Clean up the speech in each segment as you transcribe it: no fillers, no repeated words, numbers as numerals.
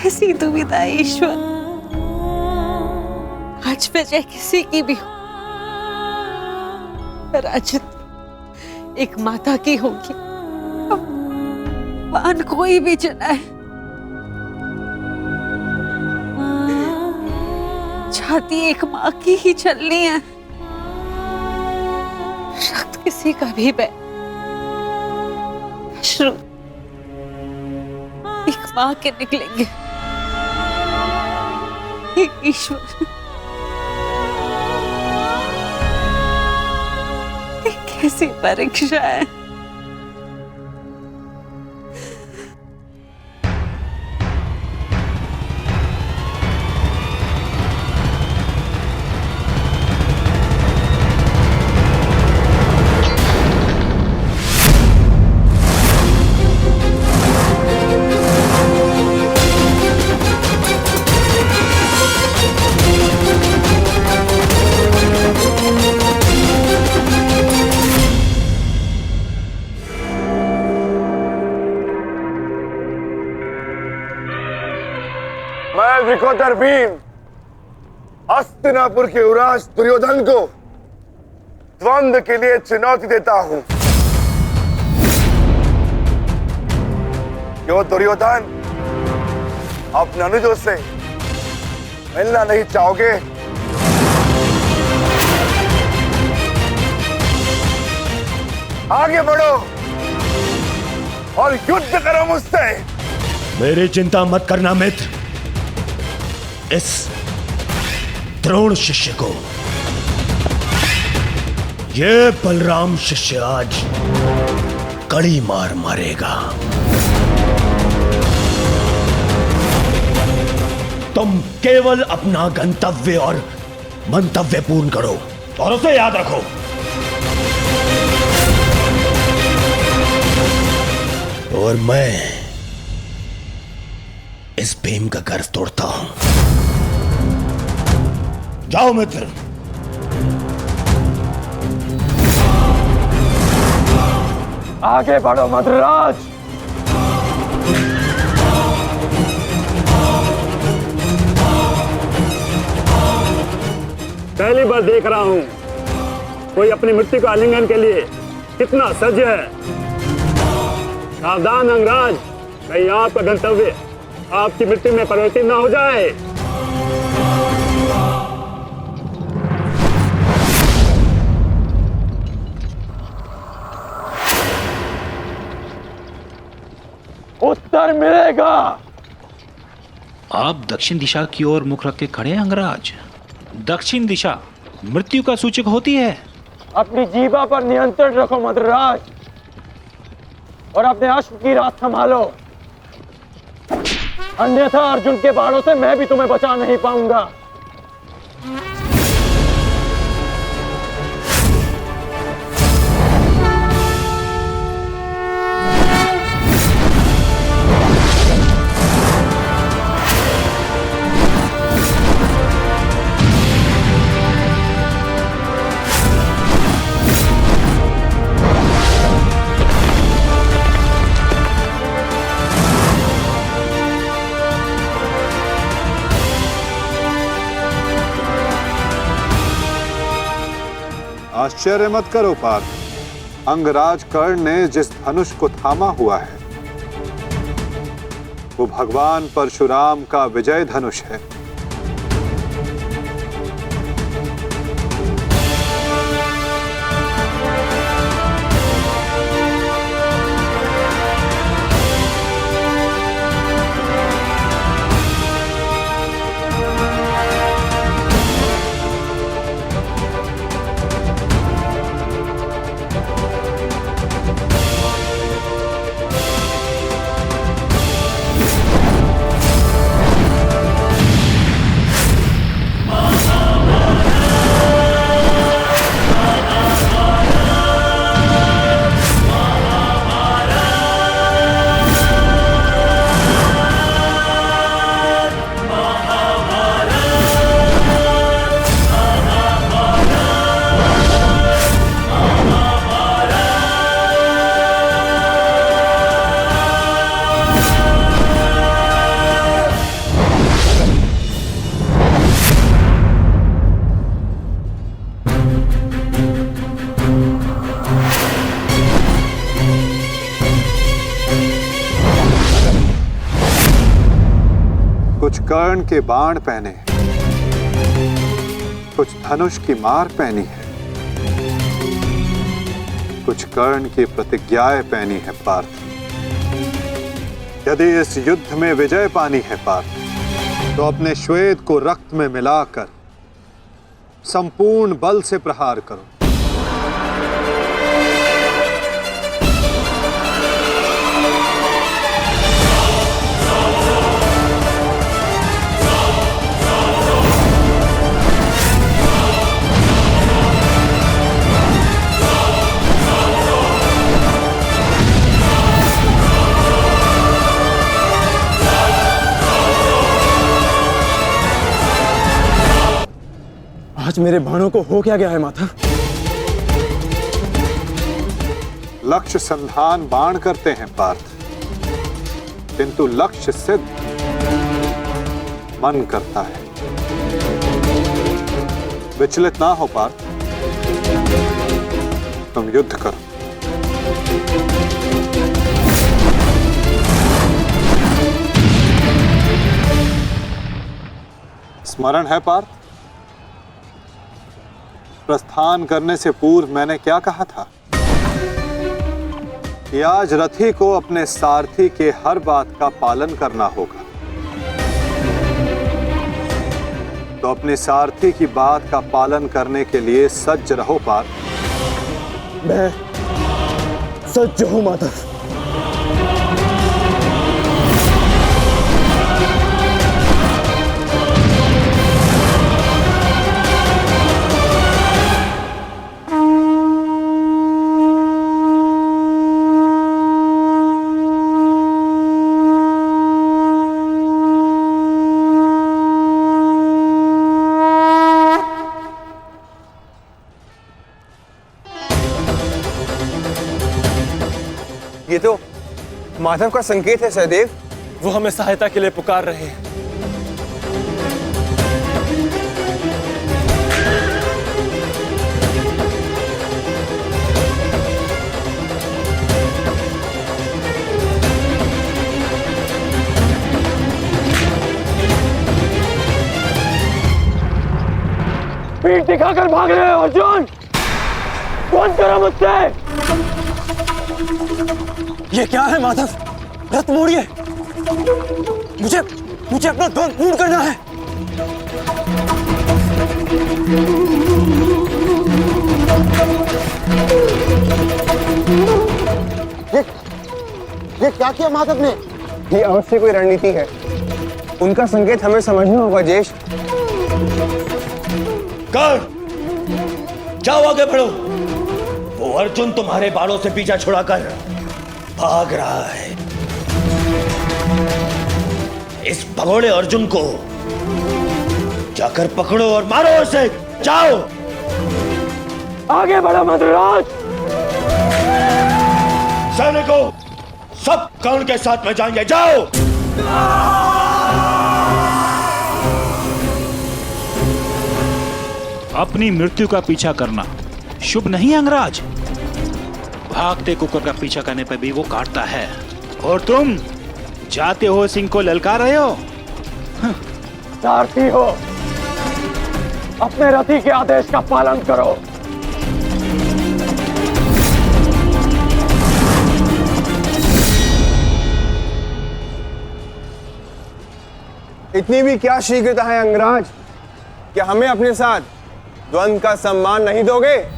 कैसी दुविधा है ईश्वर। आज वजह किसी की भी हो, पर आज एक माता की होगी। मान कोई भी चुना है, छाती एक माँ की ही चलनी है। शब्द किसी का भी अश्रु एक माँ के निकलेंगे। हे ईश्वर, ये कैसी परीक्षा है। मैं विकोदर भीम हस्तिनापुर के युवराज दुर्योधन को द्वंद्व के लिए चुनौती देता हूं। क्यों दुर्योधन, अपने अनुजों से मिलना नहीं चाहोगे? आगे बढ़ो और युद्ध करो मुझसे। मेरी चिंता मत करना मित्र। इस द्रोण शिष्य को, ये बलराम शिष्य आज कड़ी मार मारेगा। तुम केवल अपना गंतव्य और मंतव्य पूर्ण करो और उसे याद रखो। और मैं इस भीम का गर्व तोड़ता हूं। जाओ मित्र। आगे बढ़ो मद्रराज। पहली बार देख रहा हूं कोई अपनी मृत्यु का आलिंगन के लिए कितना सज्ज है। सावधान अंगराज, कहीं आपका गंतव्य आपकी मृत्यु में परिवर्तित न हो जाए। उत्तर मिलेगा। आप दक्षिण दिशा की ओर मुख रख के खड़े हैं अंगराज। दक्षिण दिशा मृत्यु का सूचक होती है। अपनी जीवा पर नियंत्रण रखो मद्रराज, और अपने अश्व की रात संभालो, अन्यथा अर्जुन के बाणों से मैं भी तुम्हें बचा नहीं पाऊंगा। आश्चर्य मत करो पार्थ, अंगराज कर्ण ने जिस धनुष को थामा हुआ है वो भगवान परशुराम का विजय धनुष है। कुछ कर्ण के बाण पहने, कुछ धनुष की मार पहनी है, कुछ कर्ण की प्रतिज्ञाएं पहनी है पार्थ। यदि इस युद्ध में विजय पानी है पार्थ, तो अपने श्वेत को रक्त में मिलाकर संपूर्ण बल से प्रहार करो। आज मेरे बाणों को हो क्या गया है माता? लक्ष्य संधान बाण करते हैं पार्थ, किंतु लक्ष्य सिद्ध मन करता है। विचलित ना हो पार्थ, तुम युद्ध करो। स्मरण है पार्थ, प्रस्थान करने से पूर्व मैंने क्या कहा था कि आज रथी को अपने सारथी के हर बात का पालन करना होगा। तो अपने सारथी की बात का पालन करने के लिए सज्ज रहो पार्थ। मैं सज्ज हूं माता। ये तो माधव का संकेत है सहदेव। वो हमें सहायता के लिए पुकार रहे हैं। पीठ दिखाकर भाग रहे हो अर्जुन। कौन करो मुझसे? ये क्या है माधव? रथ मोड़िए। मुझे अपना ध्वज पूर्ण करना है। ये क्या किया माधव ने? ये अवश्य कोई रणनीति है। उनका संकेत हमें समझना होगा जेश। कर्ण, जाओ आगे बढ़ो। वो अर्जुन तुम्हारे बालों से पीछा छुड़ाकर भाग रहा है। इस भगोड़े अर्जुन को जाकर पकड़ो और मारो उसे। जाओ आगे बढ़ो मद्राज। सैनिकों, सब कर्ण के साथ में जाएंगे। जाओ। अपनी मृत्यु का पीछा करना शुभ नहीं अंगराज। भागते कुकर का पीछा करने पर भी वो काटता है, और तुम जाते हो सिंह को ललकार रहे हो। सारथी हो, अपने रथी के आदेश का पालन करो। इतनी भी क्या शीघ्रता है अंगराज? क्या हमें अपने साथ द्वंद्व का सम्मान नहीं दोगे?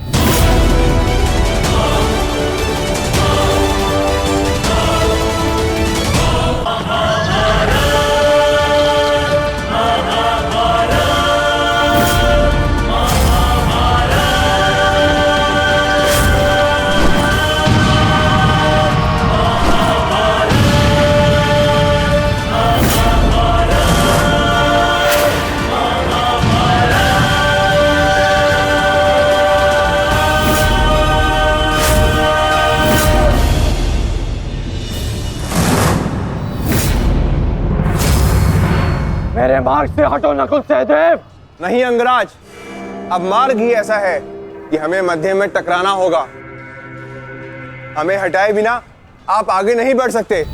मेरे मार्ग से हटो नकुल सहदेव। नहीं अंगराज, अब मार्ग ही ऐसा है कि हमें मध्य में टकराना होगा। हमें हटाए बिना आप आगे नहीं बढ़ सकते।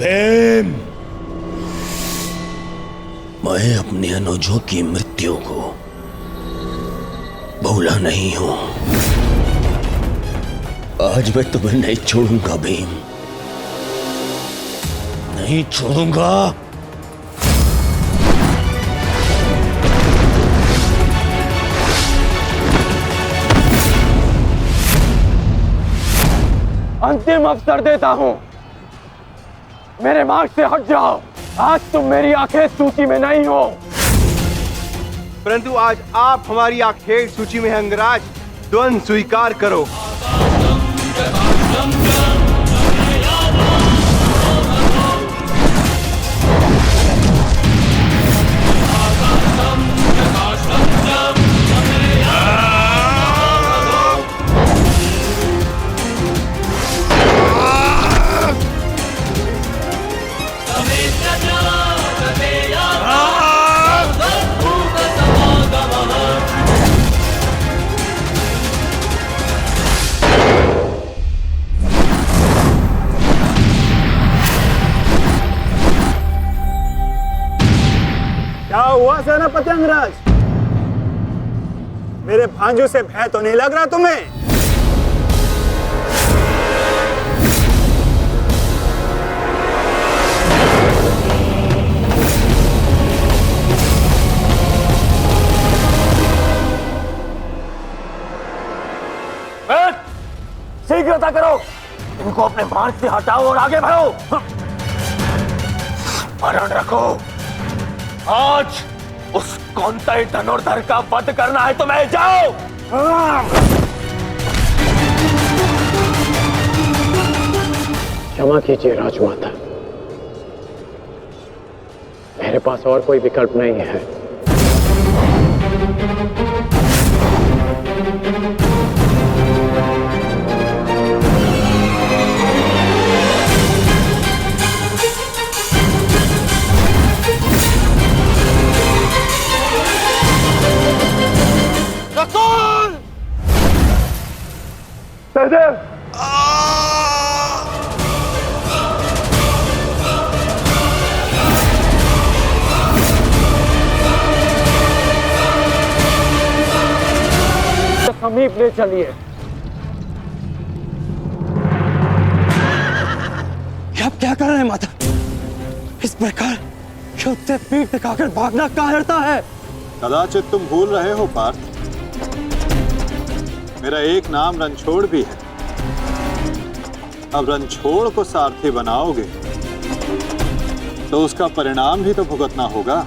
भीम, मैं अपने अनुजों की मृत्यु को भूला नहीं हूं। आज मैं तुम्हें नहीं छोड़ूंगा भीम, नहीं छोड़ूंगा। अंतिम अवसर देता हूं, मेरे मार्ग से हट जाओ। आज तुम मेरी आखेट सूची में नहीं हो, परंतु आज आप हमारी आखेट सूची में हैं अंगराज। द्वंद स्वीकार करो। क्या हुआ सेनापति अंगराज? मेरे भांजों से भय तो नहीं लग रहा तुम्हें? शीघ्रता करो, इनको अपने मार्ग से हटाओ और आगे बढ़ो। स्मरण रखो, आज उस कौंतई धनुर्धर का वध करना है तुम्हें। जाओ। क्षमा कीजिए राजमाता, मेरे पास और कोई विकल्प नहीं है। सहदेव, समीप ले चलिए। आप क्या कर रहे हैं माता? इस प्रकार युद्ध से पीठ दिखाकर भागना कायरता है। कदाचित तुम भूल रहे हो पार्थ, मेरा एक नाम रणछोड़ भी है। अब रणछोड़ को सारथी बनाओगे तो उसका परिणाम भी तो भुगतना होगा।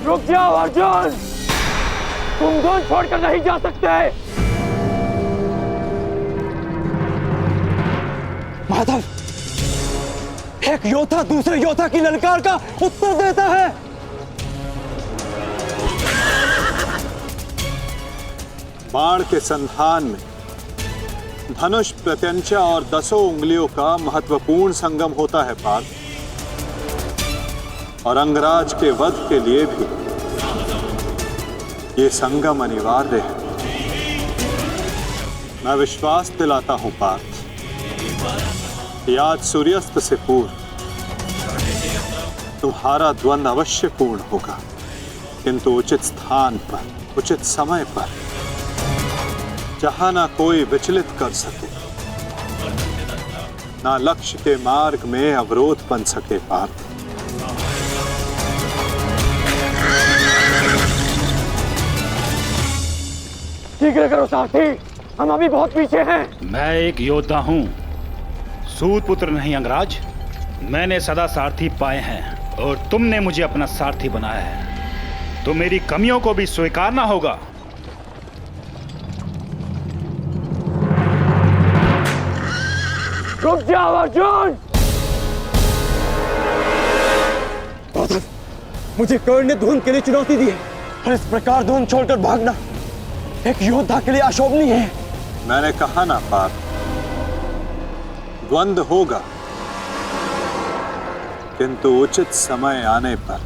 रुक जाओ अर्जुन, तुम दोनों छोड़कर नहीं जा सकते। माधव, एक योद्धा दूसरे योद्धा की ललकार का उत्तर देता है। बाण के संधान में धनुष, प्रत्यंचा और 10 उंगलियों का महत्वपूर्ण संगम होता है पार्थ, और अंगराज के वध के लिए भी ये संगम अनिवार्य है। मैं विश्वास दिलाता हूं पार्थ, आज सूर्यास्त से पूर्व तुम्हारा द्वंद अवश्य पूर्ण होगा, किंतु उचित स्थान पर, उचित समय पर, जहां ना कोई विचलित कर सके, ना लक्ष्य के मार्ग में अवरोध बन सके पार्थ। शीघ्र करो सारथी, हम अभी बहुत पीछे हैं। मैं एक योद्धा हूं, सूत पुत्र नहीं अंगराज। मैंने सदा सारथी पाए हैं और तुमने मुझे अपना सारथी बनाया है, तो मेरी कमियों को भी स्वीकारना होगा। रुक जाओ अर्जुन। मुझे कर्ण ने धुंध के लिए चुनौती दी है, और इस प्रकार धुंध छोड़कर भागना एक योद्धा के लिए अशोभनीय है। मैंने कहा ना पार्थ, द्वंद होगा, किंतु उचित समय आने पर।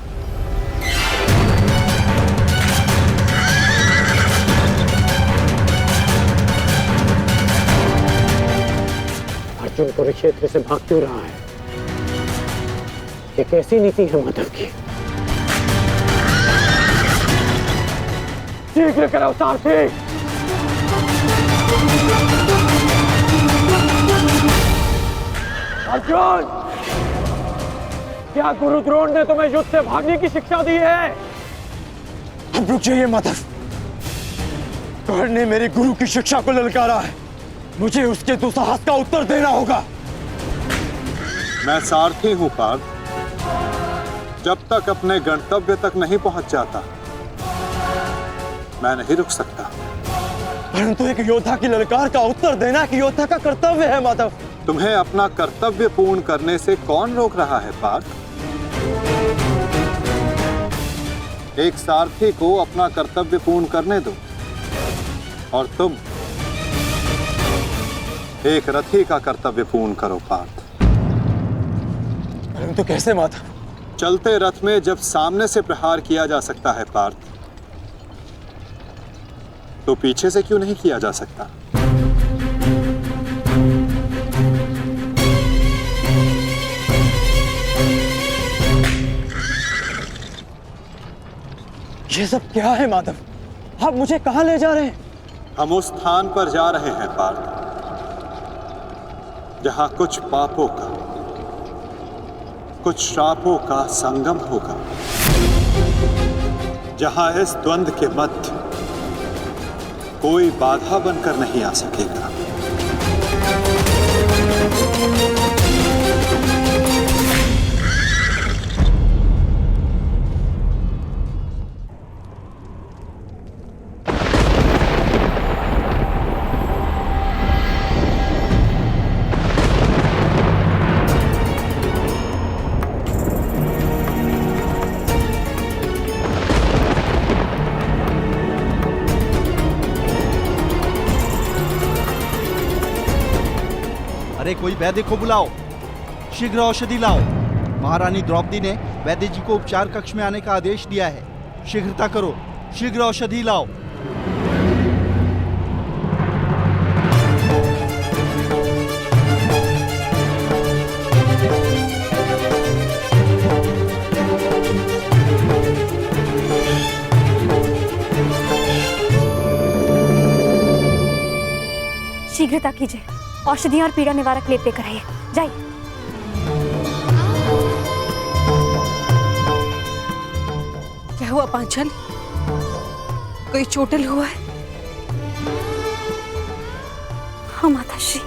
अर्जुन कुरुक्षेत्र से भाग क्यों रहा है? ये कैसी नीति है माधव की? शीघ्र करो सारथी। अर्जुन, क्या गुरु द्रोण ने तुम्हें युद्ध से भागने की शिक्षा दी है? अब रुक जाइए माधव। कर्ण ने मेरे गुरु की शिक्षा को ललकारा है, मुझे उसके दुस्साहस का उत्तर देना होगा। मैं सारथी हूं पार्थ। जब तक अपने गंतव्य तक नहीं पहुंच जाता मैं नहीं रुक सकता। परंतु एक योद्धा की ललकार का उत्तर देना कि योद्धा का कर्तव्य है माधव। तुम्हें अपना कर्तव्य पूर्ण करने से कौन रोक रहा है पार्थ? एक सारथी को अपना कर्तव्य पूर्ण करने दो और तुम एक रथी का कर्तव्य पूर्ण करो पार्थ। परंतु कैसे माधव? चलते रथ में जब सामने से प्रहार किया जा सकता है पार्थ, तो पीछे से क्यों नहीं किया जा सकता? ये सब क्या है माधव? आप मुझे कहां ले जा रहे हैं? हम उस स्थान पर जा रहे हैं पार्थ जहां कुछ पापों का, कुछ श्रापों का संगम होगा, जहां इस द्वंद्व के मध्य कोई बाधा बनकर नहीं आ सकेगा। अरे कोई वैद्य को बुलाओ, शीघ्र औषधि लाओ। महारानी द्रौपदी ने वैद्य जी को उपचार कक्ष में आने का आदेश दिया है। शीघ्रता करो, शीघ्र औषधि लाओ। शीघ्रता कीजिए, औषधि और पीड़ा निवारक लेप लेकर आइए। जाइए। क्या हुआ पांचाली? कोई चोटिल हुआ है? हाँ माताश्री।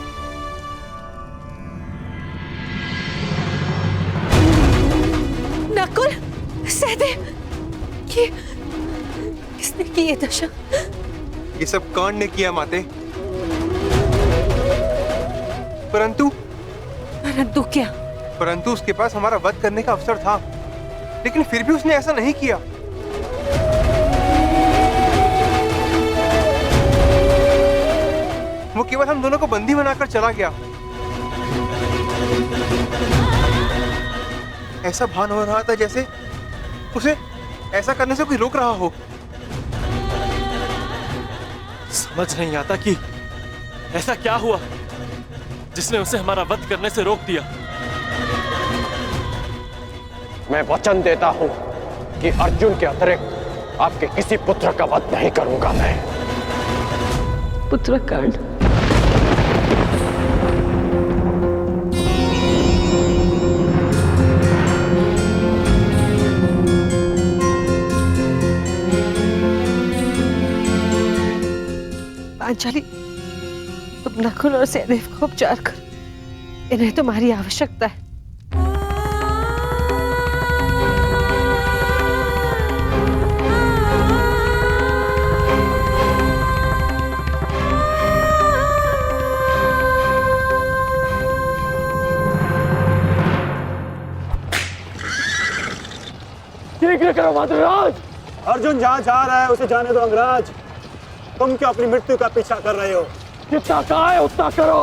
नकुल, सहदेव, किसने की ये दशा? ये सब कर्ण ने किया माते। परंतु क्या? परंतु उसके पास हमारा वध करने का अवसर था, लेकिन फिर भी उसने ऐसा नहीं किया। वो केवल हम दोनों को बंदी बनाकर चला गया। ऐसा भान हो रहा था जैसे उसे ऐसा करने से कोई रोक रहा हो। समझ नहीं आता कि ऐसा क्या हुआ जिसने उसे हमारा वध करने से रोक दिया। मैं वचन देता हूं कि अर्जुन के अतिरिक्त आपके किसी पुत्र का वध नहीं करूंगा मैं। पुत्र कर्ण, पांचाली, तुम नकुल और सहदेव को उपचार कर, इन्हें तुम्हारी आवश्यकता है। शीघ्र करो माधवराज। अर्जुन जहां जा रहा है उसे जाने दो अंगराज। तुम क्यों अपनी मृत्यु का पीछा कर रहे हो? जितना कहा है उतना करो।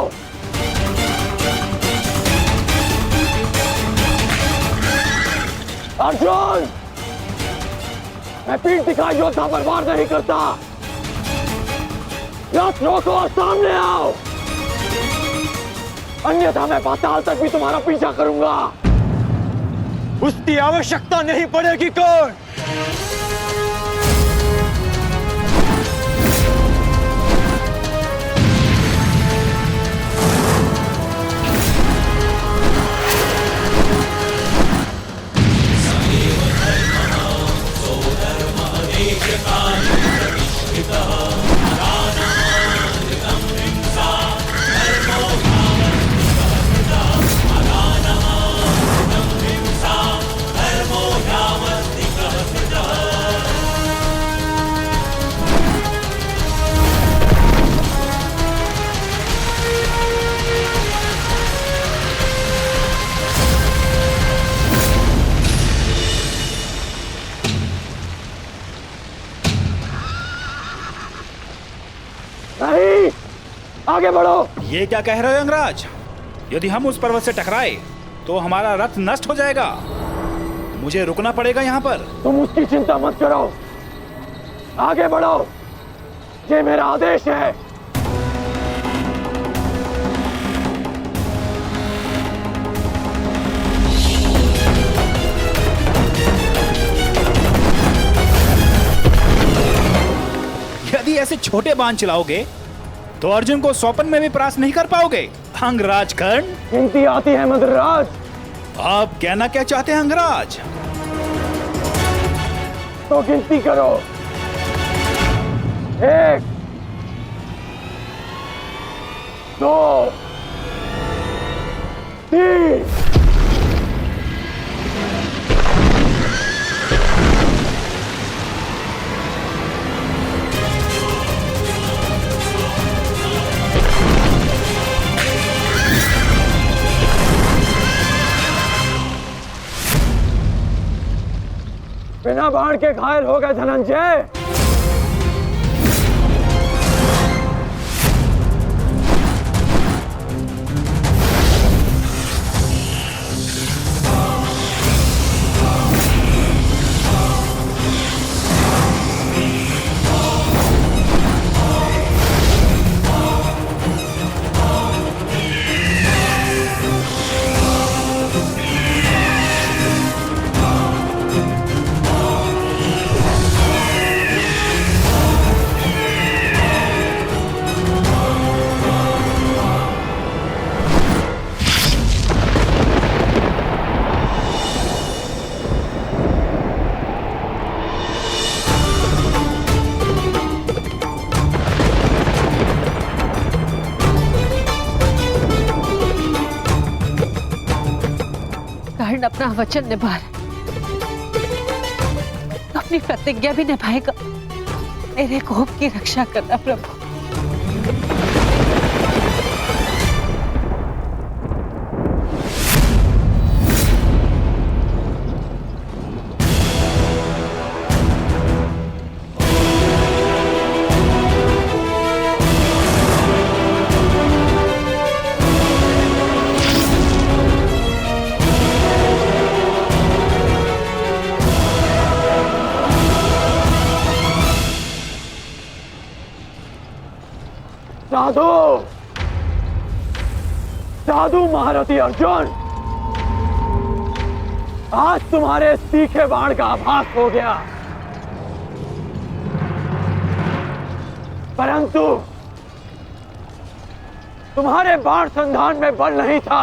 अर्जुन, मैं पीठ दिखा योद्धा पर वार नहीं करता। रथ रोको और सामने आओ, अन्यथा मैं पाताल तक भी तुम्हारा पीछा करूंगा। उसकी आवश्यकता नहीं पड़ेगी कौन। नहीं, आगे बढ़ो। ये क्या कह रहे हो अंगराज? यदि हम उस पर्वत से टकराए तो हमारा रथ नष्ट हो जाएगा। मुझे रुकना पड़ेगा यहाँ पर। तुम उसकी चिंता मत करो, आगे बढ़ो, ये मेरा आदेश है। यदि ऐसे छोटे बाण चलाओगे तो अर्जुन को स्वपन में भी परास्त नहीं कर पाओगे। अंगराज कर्ण, गिनती आती है मद्रराज। आप कहना क्या चाहते हैं अंगराज? तो गिनती करो। 1 2 3। बिना बाण के घायल हो गए धनंजय। कर्ण अपना वचन निभा रहा, तो अपनी प्रतिज्ञा भी निभाएगा। मेरे कोप की रक्षा करना प्रभु। साधु, साधु महारथी अर्जुन, आज तुम्हारे तीखे बाण का आभास हो गया, परंतु तुम्हारे बाण संधान में बल नहीं था।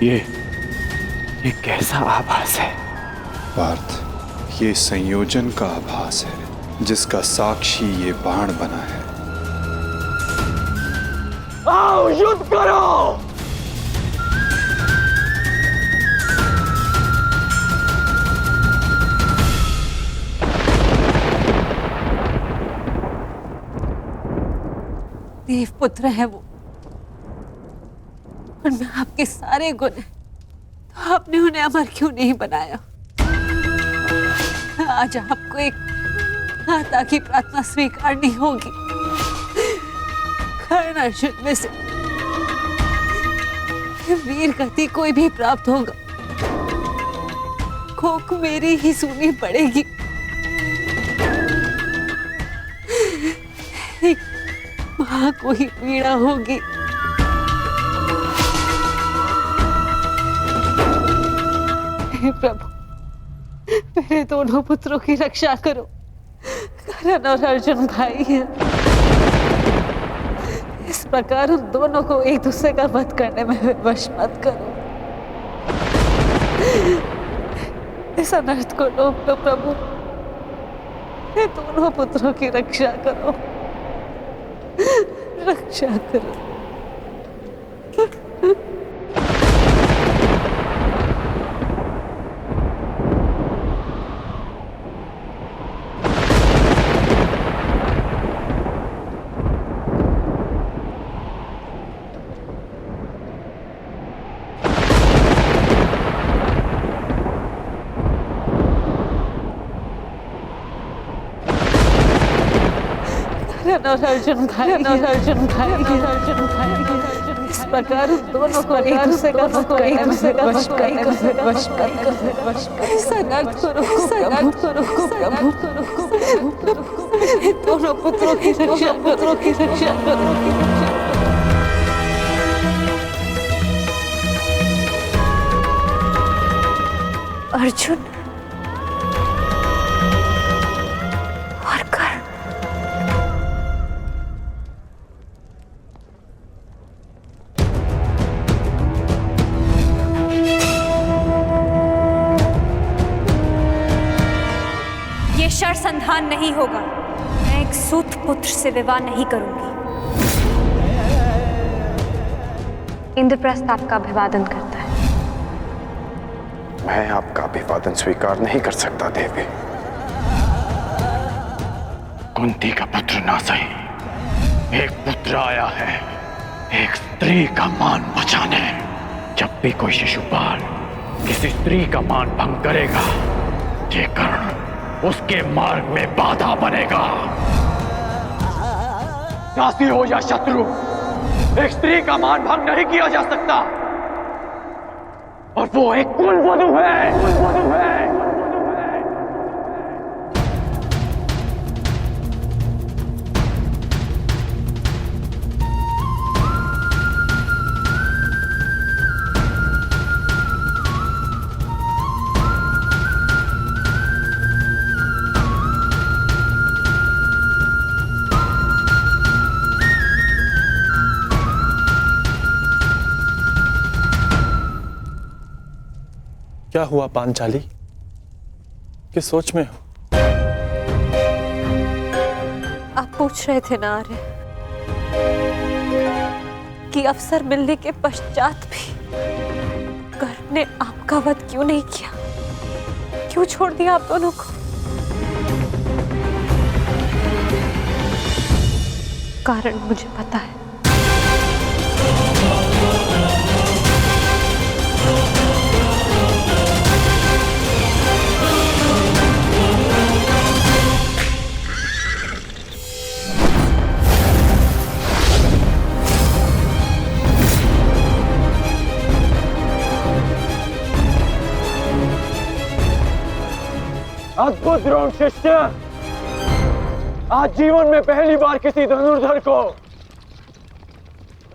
ये कैसा आभास है? पार्थ, ये संयोजन का आभास है जिसका साक्षी ये बाण बना है। आओ युद्ध करो। देवपुत्र है वो, और मैं आपके सारे गुण हैं, तो आपने उन्हें अमर क्यों नहीं बनाया? आज आपको एक माता की प्रार्थना स्वीकारनी होगी। कर्ण अर्जुन में से वीर गति कोई भी प्राप्त होगा, कोक मेरी ही सुननी पड़ेगी। एक मां को ही पीड़ा होगी। हे प्रभु, मेरे दोनों पुत्रों की रक्षा करो। कर्ण और अर्जुन भाई हैं। इस प्रकार उन दोनों को एक दूसरे का वध करने में विवश मत करो। इस अनर्थ को रोक लो प्रभु। मेरे दोनों पुत्रों की रक्षा करो, रक्षा करो। और अर्जुन भाई, इस प्रकार दोनों को एक दूसरे का वध करने में विवश दोनों पुत्रों की रक्षा करो। अर्जुन और कर्ण, ये शरसंधान नहीं होगा। मैं एक सूत पुत्र से विवाह नहीं करूंगी। इंद्रप्रस्थ आपका अभिवादन करता है। मैं आपका अभिवादन स्वीकार नहीं कर सकता देवी। कुंती का पुत्र ना सही, एक पुत्र आया है एक स्त्री का मान बचाने। जब भी कोई शिशुपाल किसी स्त्री का मान भंग करेगा, ये कर्ण उसके मार्ग में बाधा बनेगा। दासी हो या शत्रु, एक स्त्री का मान भंग नहीं किया जा सकता, और वो एक कुलवधू है। क्या हुआ पांचाली? किस सोच में हो? आप पूछ रहे थे ना आर्य कि अवसर मिलने के पश्चात भी कर्ण ने आपका वध क्यों नहीं किया, क्यों छोड़ दिया आप दोनों को? कारण मुझे पता है। अद्भुत द्रोण शिष्य, आज जीवन में पहली बार किसी धनुर्धर को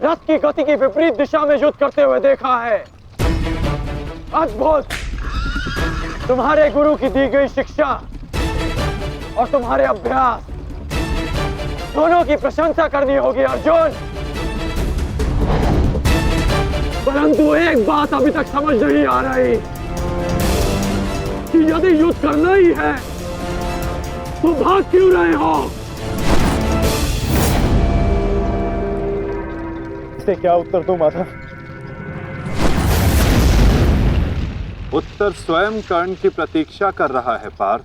रथ की गति की विपरीत दिशा में युद्ध करते हुए देखा है। अद्भुत! तुम्हारे गुरु की दी गई शिक्षा और तुम्हारे अभ्यास दोनों की प्रशंसा करनी होगी अर्जुन। परंतु एक बात अभी तक समझ नहीं आ रही कि यदि युद्ध करना ही है तो भाग क्यों रहे हो? इसे क्या उत्तर दूं माता? उत्तर स्वयं कर्ण की प्रतीक्षा कर रहा है पार्थ।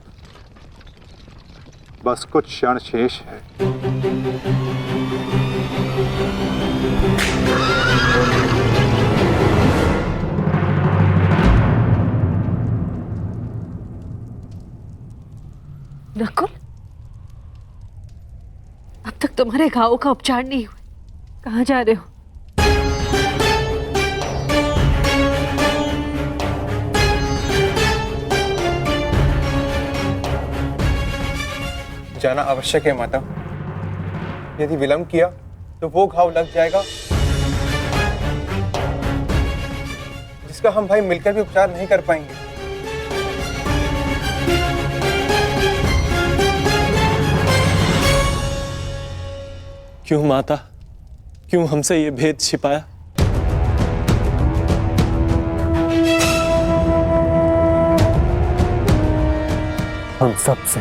बस कुछ क्षण शेष है। नकुल, अब तक तुम्हारे घावों का उपचार नहीं हुआ। कहाँ जा रहे हो? जाना आवश्यक है माता। यदि विलंब किया तो वो घाव लग जाएगा जिसका हम भाई मिलकर भी उपचार नहीं कर पाएंगे। क्यों माता, क्यों हमसे ये भेद छिपाया? हम सबसे।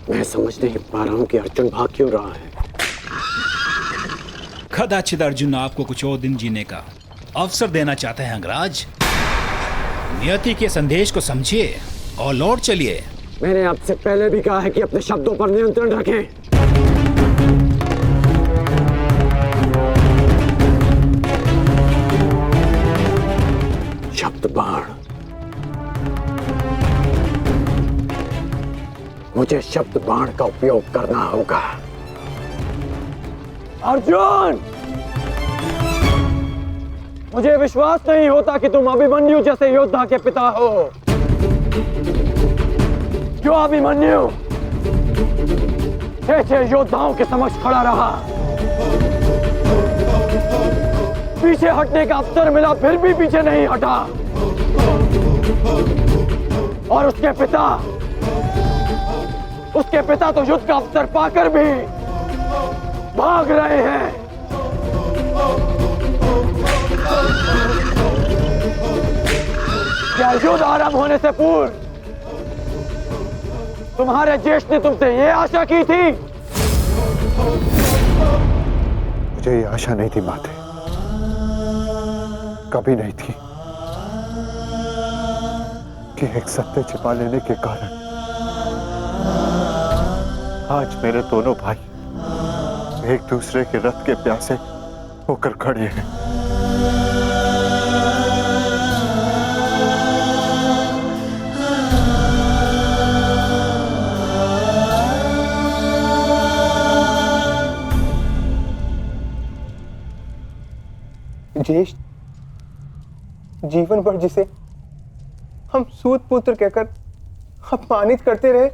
मैं समझ नहीं पा रहा हूं कि अर्जुन भाग क्यों रहा है। कदाचित अर्जुन आपको कुछ और दिन जीने का अवसर देना चाहते हैं अंगराज। नियति के संदेश को समझिए और लौट चलिए। मैंने आपसे पहले भी कहा है कि अपने शब्दों पर नियंत्रण रखें। शब्द बाण। मुझे शब्द बाण का उपयोग करना होगा। अर्जुन, मुझे विश्वास नहीं होता कि तुम अभिमन्यु जैसे योद्धा के पिता हो। जो अभिमन्यु 6 योद्धाओं के समक्ष खड़ा रहा, पीछे हटने का अवसर मिला फिर भी पीछे नहीं हटा, और उसके पिता तो युद्ध का अवसर पाकर भी भाग रहे हैं। क्या युद्ध आरंभ होने से पूर्व तुम्हारे ज्येष्ठ ने तुमसे ये आशा की थी? मुझे ये आशा नहीं थी माते, कभी नहीं थी कि एक सत्य छिपा लेने के कारण आज मेरे दोनों भाई एक दूसरे के रथ के प्यासे होकर खड़े हैं। ज्येष्ठ जीवन भर जिसे हम सूत पुत्र कहकर अपमानित करते रहे,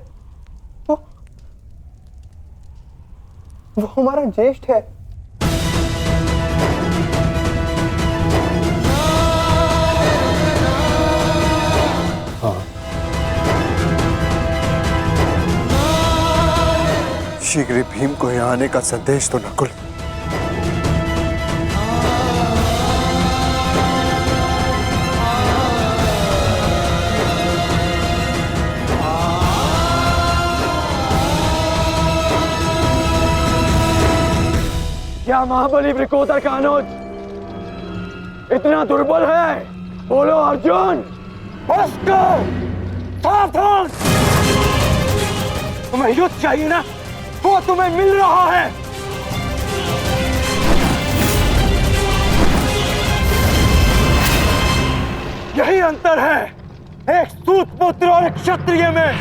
वो हमारा ज्येष्ठ है। हाँ, शीघ्र ही भीम को यहाँ आने का संदेश तो नकुल। क्या महाबली वृकोदर का अनुज इतना दुर्बल है? बोलो अर्जुन। सावधान! तुम्हें युद्ध चाहिए ना, वो तुम्हें मिल रहा है। यही अंतर है एक सूत पुत्र और एक क्षत्रिय में।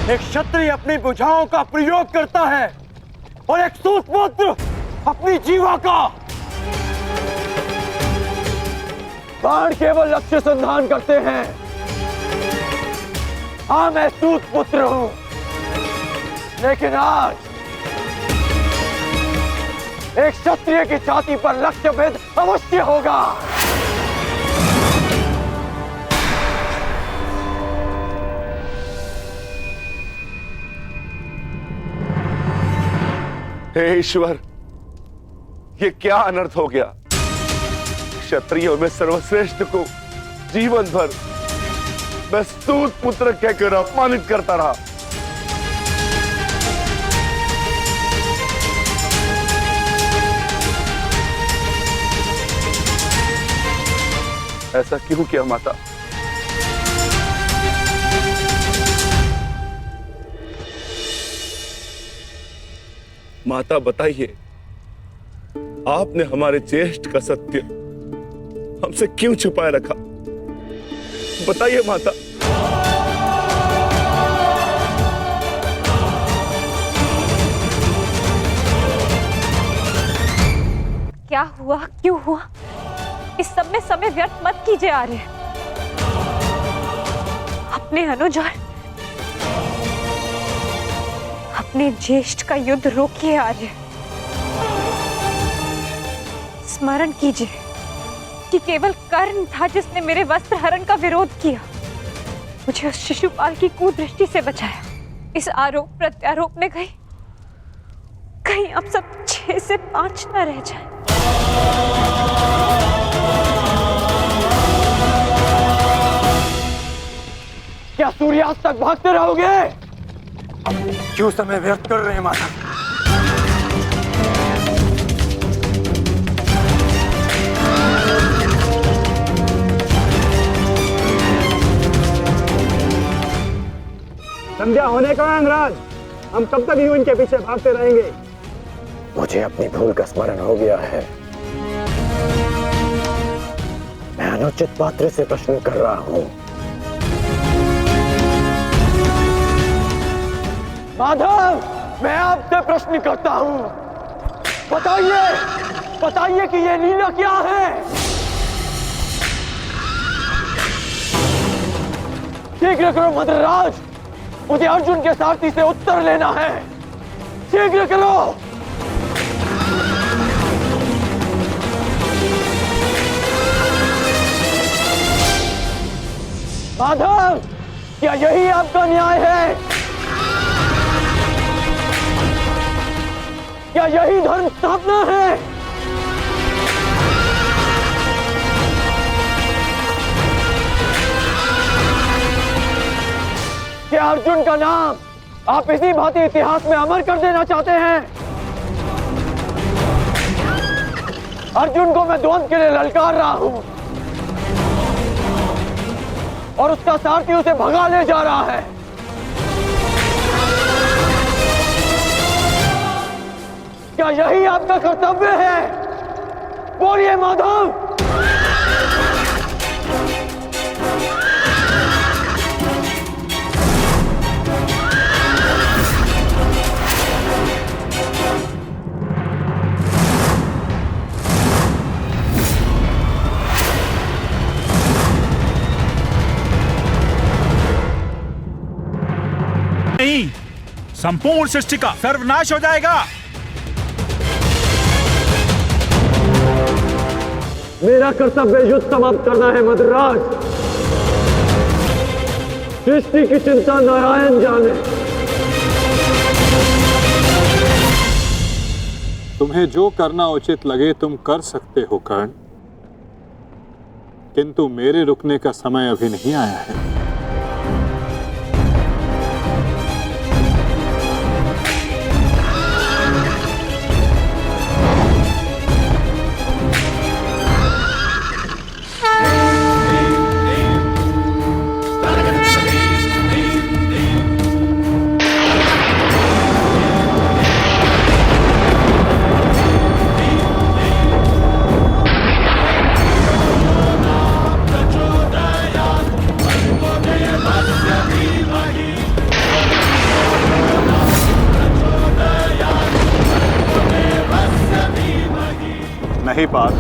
एक क्षत्रिय अपनी भुजाओं का प्रयोग करता है और एक सूत पुत्र अपनी जीवा का। बाण केवल लक्ष्य संधान करते हैं। हाँ, मैं सूत पुत्र हूं, लेकिन आज एक क्षत्रिय की छाती पर लक्ष्य भेद अवश्य होगा। हे ईश्वर, ये क्या अनर्थ हो गया। क्षत्रियों में सर्वश्रेष्ठ को जीवन भर मैं सूत पुत्र कहकर अपमानित करता रहा। ऐसा क्यों किया माता? माता बताइए, आपने हमारे ज्येष्ठ का सत्य हमसे क्यों छुपाए रखा? बताइए माता। क्या हुआ, क्यों हुआ, इस सब में समय व्यर्थ मत कीजिए आर्य। अपने अनुज और अपने ज्येष्ठ का युद्ध रोकिए आर्य। स्मरण कीजिए कि केवल कर्ण था जिसने मेरे वस्त्र हरण का विरोध किया, मुझे उस शिशुपाल की कुदृष्टि से बचाया। इस आरोप प्रत्यारोप में कहीं अब सब 6 से 5 न रह जाए। क्या सूर्यास्त तक भागते रहोगे? क्यों समय व्यर्थ कर रहे हैं माता? संध्या होने का अंगराज, हम कब तक यूं इनके पीछे भागते रहेंगे? मुझे अपनी भूल का स्मरण हो गया है। मैं अनुचित पात्र से प्रश्न कर रहा हूं। माधव, मैं आपसे प्रश्न करता हूं। बताइए कि ये लीला क्या है? शीघ्र करो मद्रराज, मुझे अर्जुन के सारथी से उत्तर लेना है। शीघ्र करो। माधव, क्या यही आपका न्याय है? क्या यही धर्म स्थापना है? क्या अर्जुन का नाम आप इसी भांति इतिहास में अमर कर देना चाहते हैं? अर्जुन को मैं द्वंद्व के लिए ललकार रहा हूं और उसका सारथी उसे भगा ले जा रहा है। क्या यही आपका कर्तव्य है? बोलिए माधव। नहीं, संपूर्ण सृष्टि का सर्वनाश हो जाएगा। मेरा कर्तव्य युद्ध समाप्त करना है मद्रराज। सृष्टि की चिंता नारायण जाने। तुम्हें जो करना उचित लगे तुम कर सकते हो कर्ण, किंतु मेरे रुकने का समय अभी नहीं आया है। नहीं पार्थ,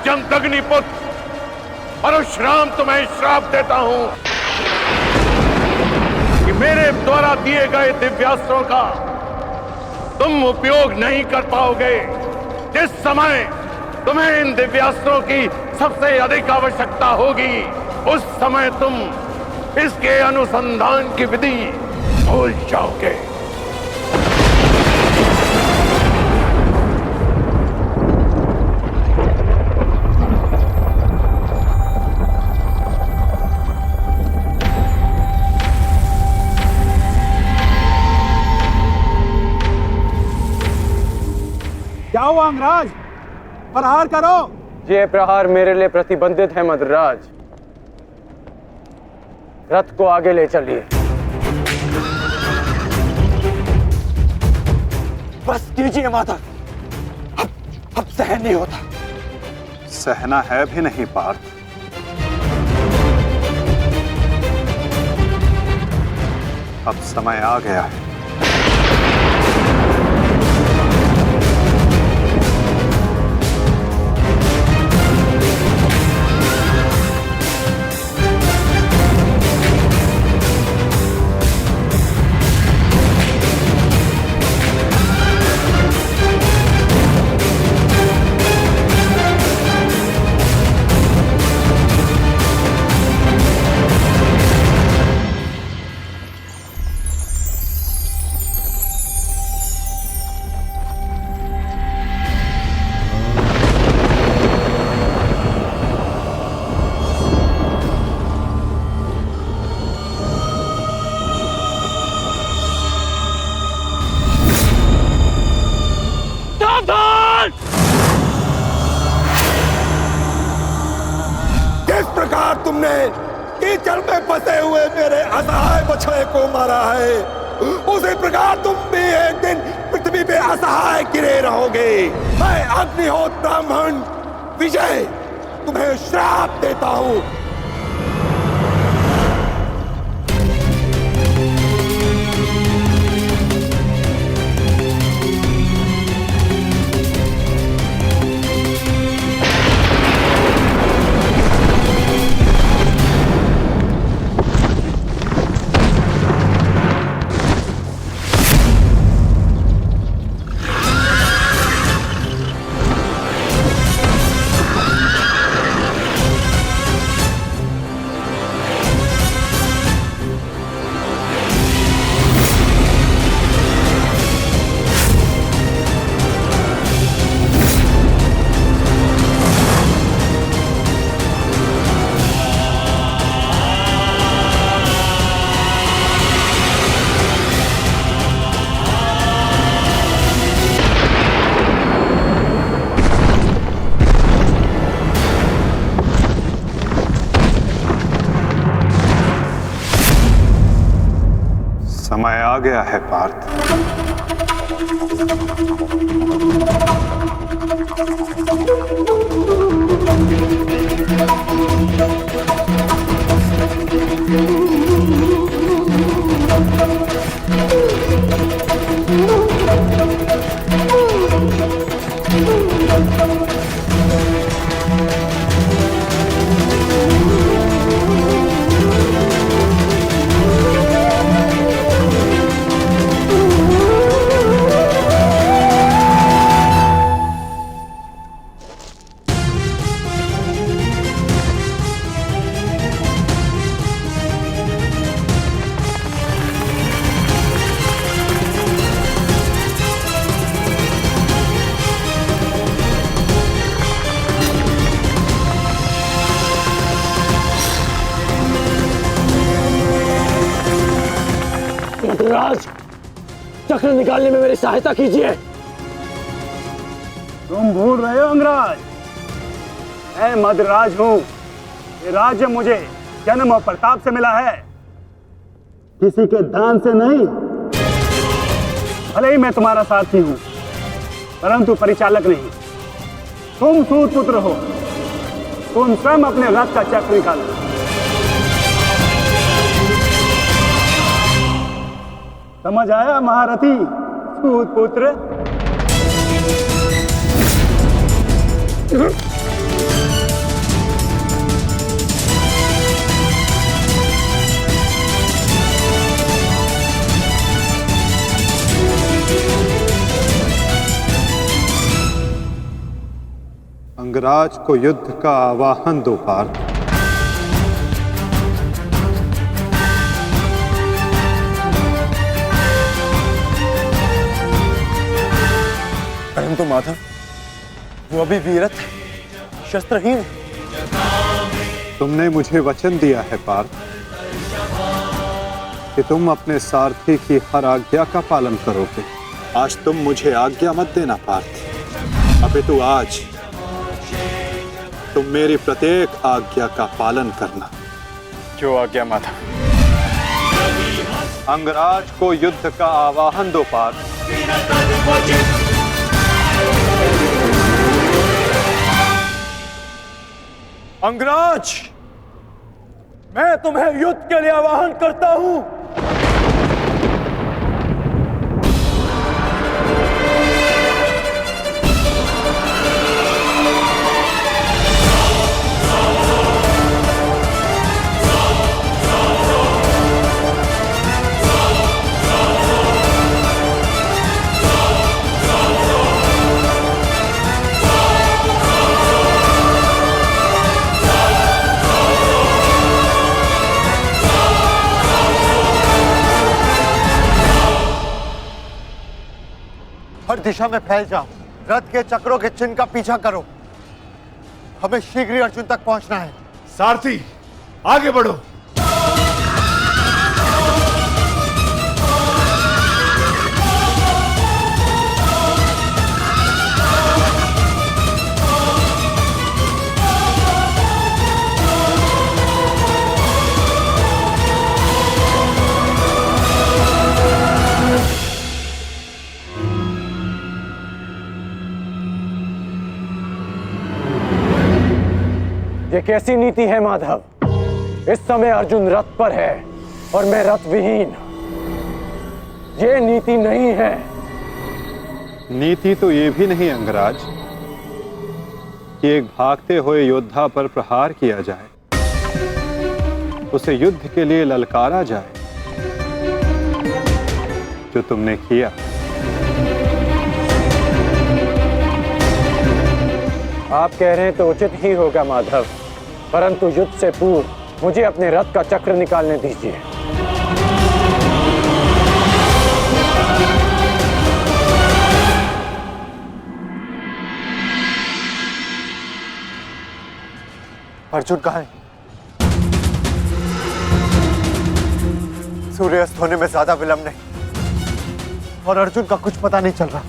जमदग्निपुत्र परशुराम तुम्हें श्राप देता हूं कि मेरे द्वारा दिए गए दिव्यास्त्रों का तुम उपयोग नहीं कर पाओगे। जिस समय तुम्हें इन दिव्यास्त्रों की सबसे अधिक आवश्यकता होगी, उस समय तुम इसके अनुसंधान की विधि भूल जाओगे। जाओ अंगराज, प्रहार करो। ये प्रहार मेरे लिए प्रतिबंधित है मद्राज। रथ को आगे ले चलिए। बस कीजिए माता, अब सहन नहीं होता। सहना है भी नहीं पार्थ, अब समय आ गया है। किस प्रकार तुमने कीचड़ में फंसे हुए मेरे असहाय बछड़े को मारा है, उसी प्रकार तुम भी एक दिन पृथ्वी पे असहाय गिरे रहोगे। मैं अग्निहोत्र ब्राह्मण विजय तुम्हें श्राप देता हूं। समय आ गया है पार्थ। मदराज, चक्र निकालने में मेरी सहायता कीजिए। तुम भूल रहे हो अंगराज, मैं मदराज हूं। ये राज्य मुझे जन्म और प्रताप से मिला है, किसी के दान से नहीं। भले ही मैं तुम्हारा साथी हूं, परंतु परिचालक नहीं। तुम सूत पुत्र हो, तुम स्वयं अपने रथ का चक्र निकालो। समझ आया महारथी सूत पुत्र? अंगराज को युद्ध का आवाहन दो पार्थ। परंतु माधव, वो अभी वीरत, शस्त्रहीन। तुमने मुझे वचन दिया है पार्थ कि तुम अपने सारथी की हर आज्ञा का पालन करोगे। आज तुम मुझे आज्ञा मत देना पार्थ, अपितु आज तुम मेरी प्रत्येक आज्ञा का पालन करना। जो आज्ञा माधव। अंगराज को युद्ध का आवाहन दो पार्थ। अंगराज, मैं तुम्हें युद्ध के लिए आवाहन करता हूं। हर दिशा में फैल जाओ, रथ के चक्रों के चिन्ह का पीछा करो। हमें शीघ्र ही अर्जुन तक पहुंचना है। सारथी, आगे बढ़ो। ये कैसी नीति है माधव? इस समय अर्जुन रथ पर है और मैं रथ विहीन। ये नीति नहीं है। नीति तो ये भी नहीं अंगराज कि एक भागते हुए योद्धा पर प्रहार किया जाए, उसे युद्ध के लिए ललकारा जाए, जो तुमने किया। आप कह रहे हैं तो उचित ही होगा माधव, परंतु युद्ध से पूर्व मुझे अपने रथ का चक्र निकालने दीजिए। अर्जुन कहाँ है? सूर्यास्त होने में ज्यादा विलंब नहीं और अर्जुन का कुछ पता नहीं चल रहा।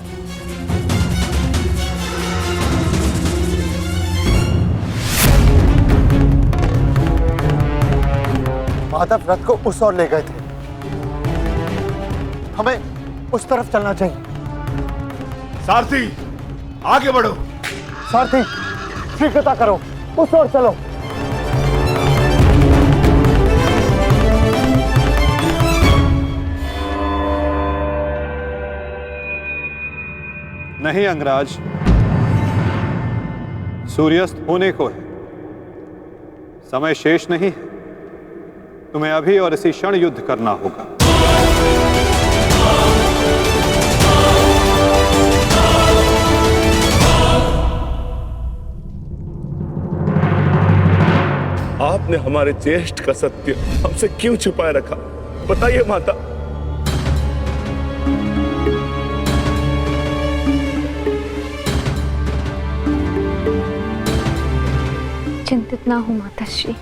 माधव रथ को उस ओर ले गए थे, हमें उस तरफ चलना चाहिए। सारथी, आगे बढ़ो। सारथी, शीघ्रता करो, उस ओर चलो। नहीं अंगराज, सूर्यास्त होने को है, समय शेष नहीं है। तुम्हें अभी और इसी क्षण युद्ध करना होगा। आपने हमारे ज्येष्ठ का सत्य हमसे क्यों छुपाए रखा? बताइए माता। चिंतित ना हो माताश्री,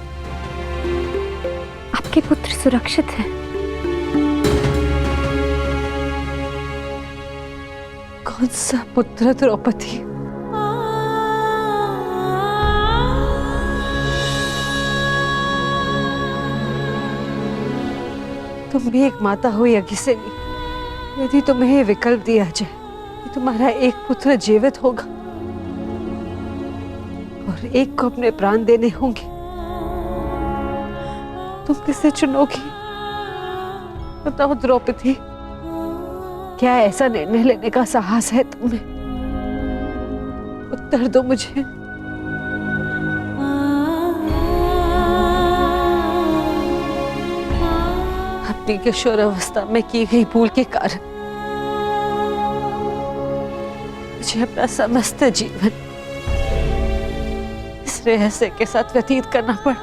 आपके पुत्र सुरक्षित हैं। कौन सा पुत्र द्रौपदी? तुम भी एक माता हो यज्ञसेनी। यदि तुम्हें ये विकल्प दिया जाए कि तुम्हारा एक पुत्र जीवित होगा और एक को अपने प्राण देने होंगे, तुम किसे चुनोगी? बताओ द्रौपदी, क्या ऐसा निर्णय लेने का साहस है तुम्हें? उत्तर दो मुझे। अपनी किशोरावस्था में की गई भूल के कारण मुझे अपना समस्त जीवन इस रहस्य के साथ व्यतीत करना पड़ा।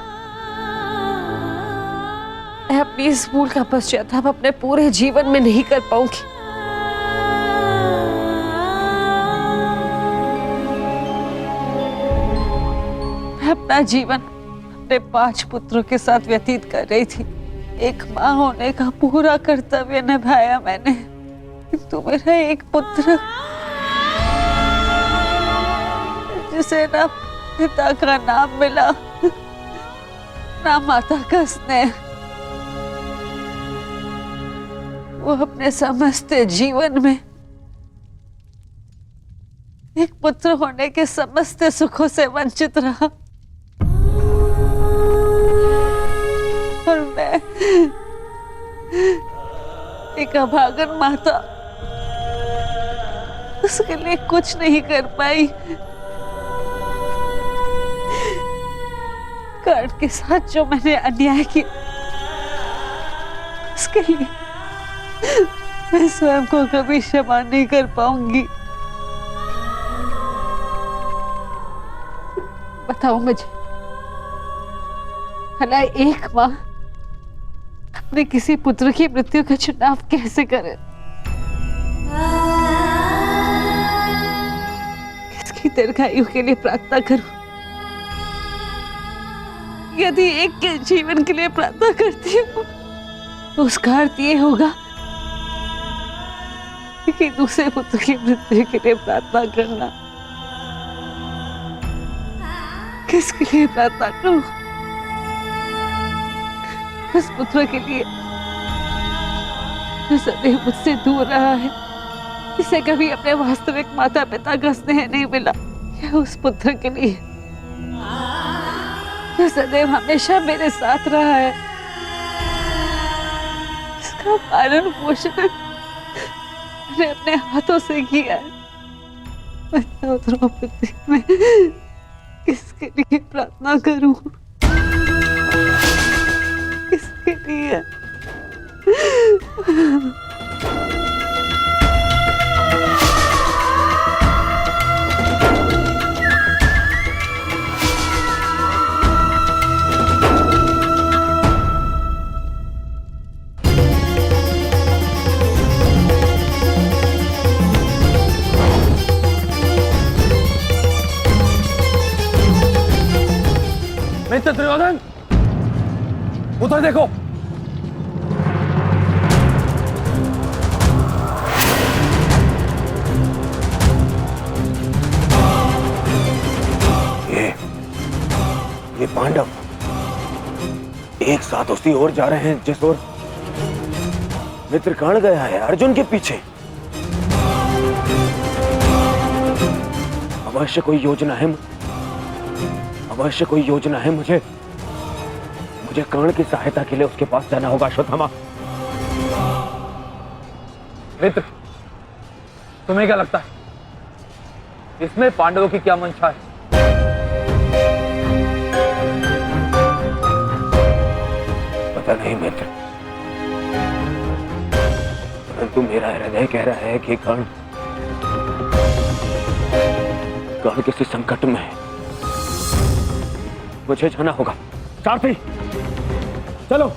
मैं अपनी इस भूल का पश्चाताप अपने पूरे जीवन में नहीं कर पाऊंगी। मैं अपना जीवन अपने 5 पुत्रों के साथ व्यतीत कर रही थी। एक माँ होने का पूरा कर्तव्य निभाया मैंने, किंतु मेरा एक पुत्र जिसे ना पिता का नाम मिला ना माता का स्नेह, वो अपने समस्त जीवन में एक पुत्र होने के समस्त सुखों से वंचित रहा। और मैं एक अभागन माता उसके लिए कुछ नहीं कर पाई। कर्ण के साथ जो मैंने अन्याय किया उसके लिए मैं स्वयं को कभी क्षमा नहीं कर पाऊंगी। बताओ मुझे, भला एक माँ अपने किसी पुत्र की मृत्यु का चुनाव कैसे करे? किसकी दीर्घायु के लिए प्रार्थना करूं? यदि एक के जीवन के लिए प्रार्थना करती हूँ तो उसका अर्थ ये होगा कि दूसरे पुत्र की मृत्यु के लिए प्रार्थना करना। किसके लिए प्रार्थना करूं? उस पुत्र के लिए जो सदैव मुझसे दूर रहा है, जिसे कभी अपने वास्तविक माता पिता का स्नेह नहीं मिला, या उस पुत्र के लिए जो सदैव हमेशा मेरे साथ रहा है, इसका पालन पोषण मैंने अपने हाथों से किया है। बताओ द्रौपदी, मैं किसके लिए प्रार्थना करूं? किसके लिए? मित्र दुर्योधन, उधर देखो। ये पांडव एक साथ उसी ओर जा रहे हैं जिस ओर मित्र कर्ण गया है, अर्जुन के पीछे। अवश्य कोई योजना है, अवश्य कोई योजना है। मुझे कर्ण की सहायता के लिए उसके पास जाना होगा। अश्वत्थामा, मित्र, तुम्हें क्या लगता है इसमें पांडवों की क्या मंशा है? पता नहीं मित्र, परंतु मेरा हृदय कह रहा है कि कर्ण किसी संकट में है। मुझे जाना होगा। सारथी, चलो।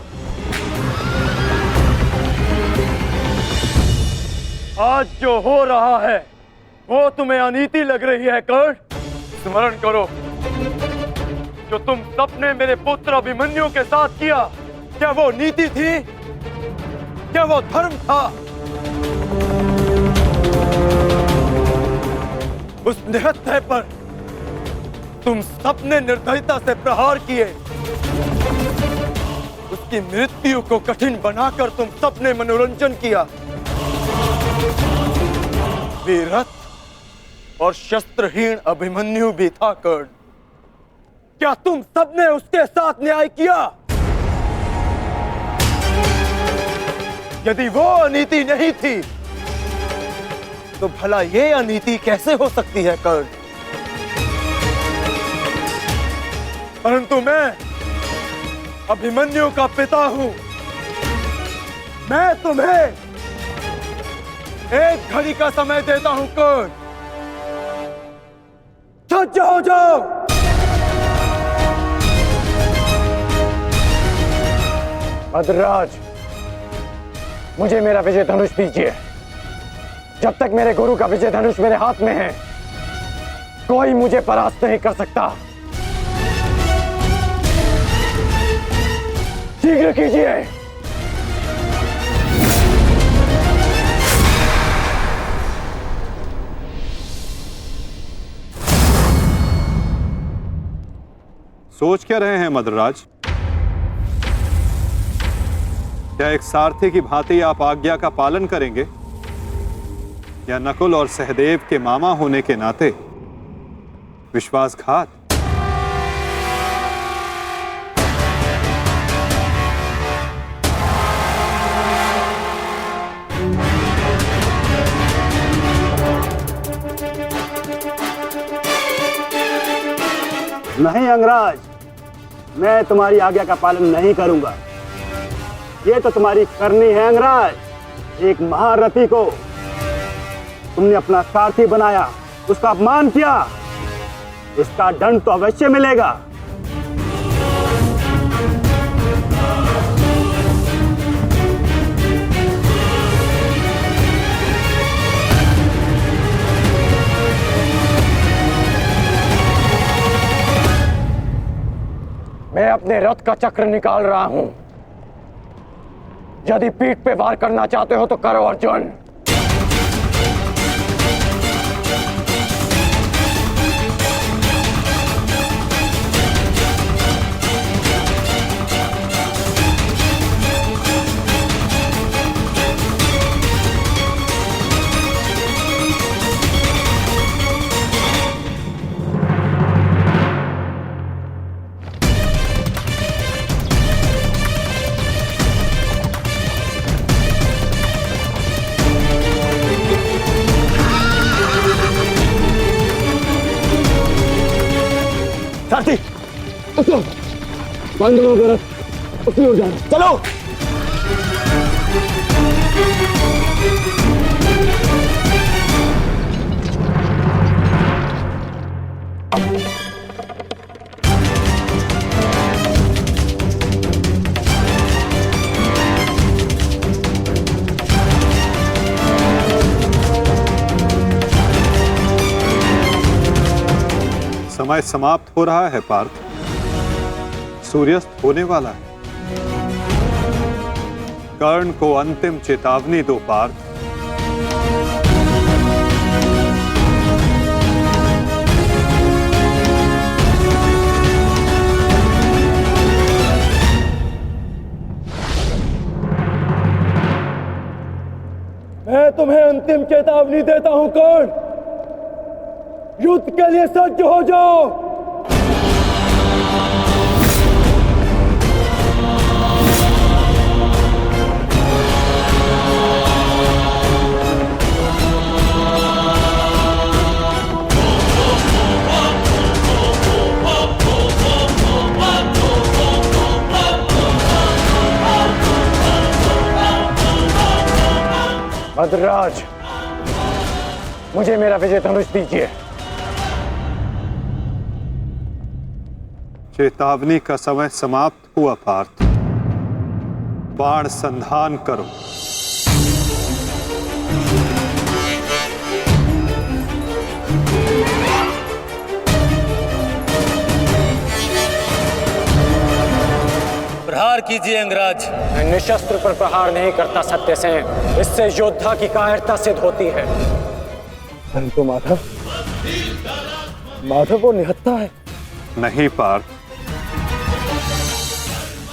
आज जो हो रहा है वो तुम्हें अनीति लग रही है कर्ण? स्मरण करो, जो तुम सबने मेरे पुत्र अभिमन्यु के साथ किया, क्या वो नीति थी? क्या वो धर्म था? उस निहत्थे पर तुम सबने निर्दयता से प्रहार किए। उसकी मृत्यु को कठिन बनाकर तुम सबने मनोरंजन किया। वीरथ और शस्त्रहीन अभिमन्यु भी था कर्ण। क्या तुम सबने उसके साथ न्याय किया? यदि वो अनीति नहीं थी तो भला ये अनीति कैसे हो सकती है कर्ण? परंतु मैं अभिमन्यु का पिता हूं। मैं तुम्हें एक घड़ी का समय देता हूं कर्ण। सज्ज हो जाओ। भद्रराज, मुझे मेरा विजय धनुष दीजिए। जब तक मेरे गुरु का विजय धनुष मेरे हाथ में है, कोई मुझे परास्त नहीं कर सकता। शीघ्र कीजिए। सोच क्या रहे हैं मद्रराज? क्या एक सारथी की भांति आप आज्ञा का पालन करेंगे, या नकुल और सहदेव के मामा होने के नाते विश्वासघात? नहीं अंगराज, मैं तुम्हारी आज्ञा का पालन नहीं करूंगा। ये तो तुम्हारी करनी है अंगराज। एक महारथी को तुमने अपना सारथी बनाया, उसका अपमान किया, इसका दंड तो अवश्य मिलेगा। मैं अपने रथ का चक्र निकाल रहा हूं। यदि पीठ पे वार करना चाहते हो तो करो अर्जुन। साथी, उतरो। पांडवों का रथ उतरी ओर जा रहा है। चलो। समय समाप्त हो रहा है पार्थ। सूर्यास्त होने वाला है। कर्ण को अंतिम चेतावनी दो पार्थ। मैं तुम्हें अंतिम चेतावनी देता हूं कर्ण। युद्ध के लिए सज्ज हो जाओ। भद्रराज, मुझे मेरा विजय धनुष दीजिए। चेतावनी का समय समाप्त हुआ पार्थ। बाण संधान करो। प्रहार कीजिए अंगराज। मैं निशस्त्र पर प्रहार नहीं करता सत्यसेन। इससे योद्धा की कायरता सिद्ध होती है। परंतु माधव, माधव वो निहत्था है। नहीं पार्थ,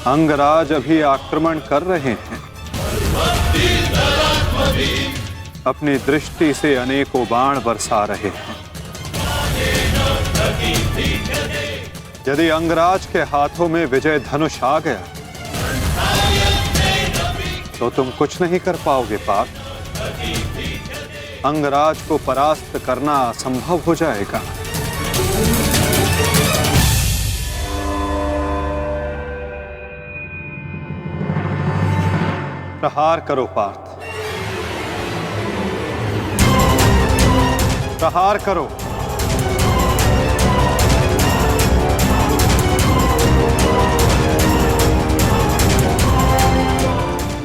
अंगराज अभी आक्रमण कर रहे हैं। अपनी दृष्टि से अनेकों बाण बरसा रहे हैं। यदि अंगराज के हाथों में विजय धनुष आ गया तो तुम कुछ नहीं कर पाओगे पार्थ। अंगराज को परास्त करना असंभव हो जाएगा। प्रहार करो पार्थ, प्रहार करो।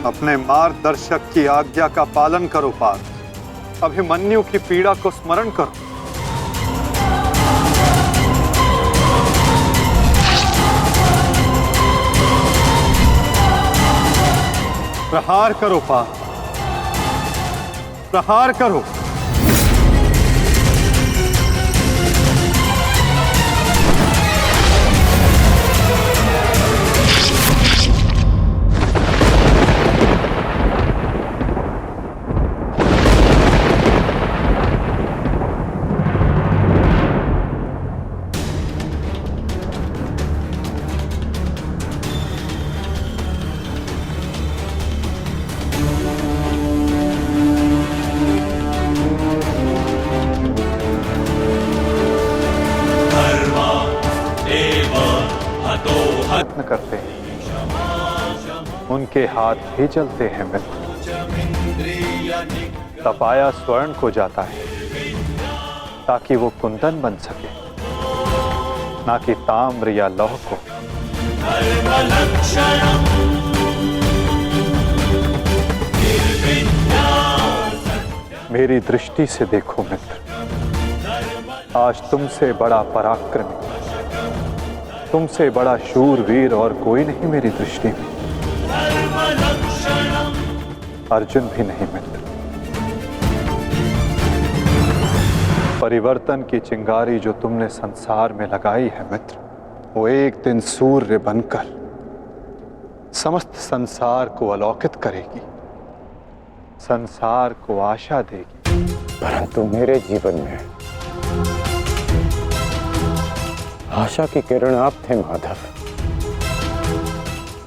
अपने मार्गदर्शक की आज्ञा का पालन करो पार्थ। अभिमन्यु की पीड़ा को स्मरण करो। प्रहार करो पार्थ, प्रहार करो। प्रयत्न करते हैं, उनके हाथ भी चलते हैं मित्र। तपाया स्वर्ण को जाता है ताकि वो कुंदन बन सके, ना कि ताम्र या लौह को। मेरी दृष्टि से देखो मित्र, आज तुमसे बड़ा पराक्रमी, तुमसे बड़ा शूरवीर और कोई नहीं मेरी दृष्टि में। अर्जुन भी नहीं मित्र। परिवर्तन की चिंगारी जो तुमने संसार में लगाई है मित्र, वो एक दिन सूर्य बनकर समस्त संसार को अलौकित करेगी, संसार को आशा देगी। परंतु मेरे जीवन में आशा की किरण आप थे माधव।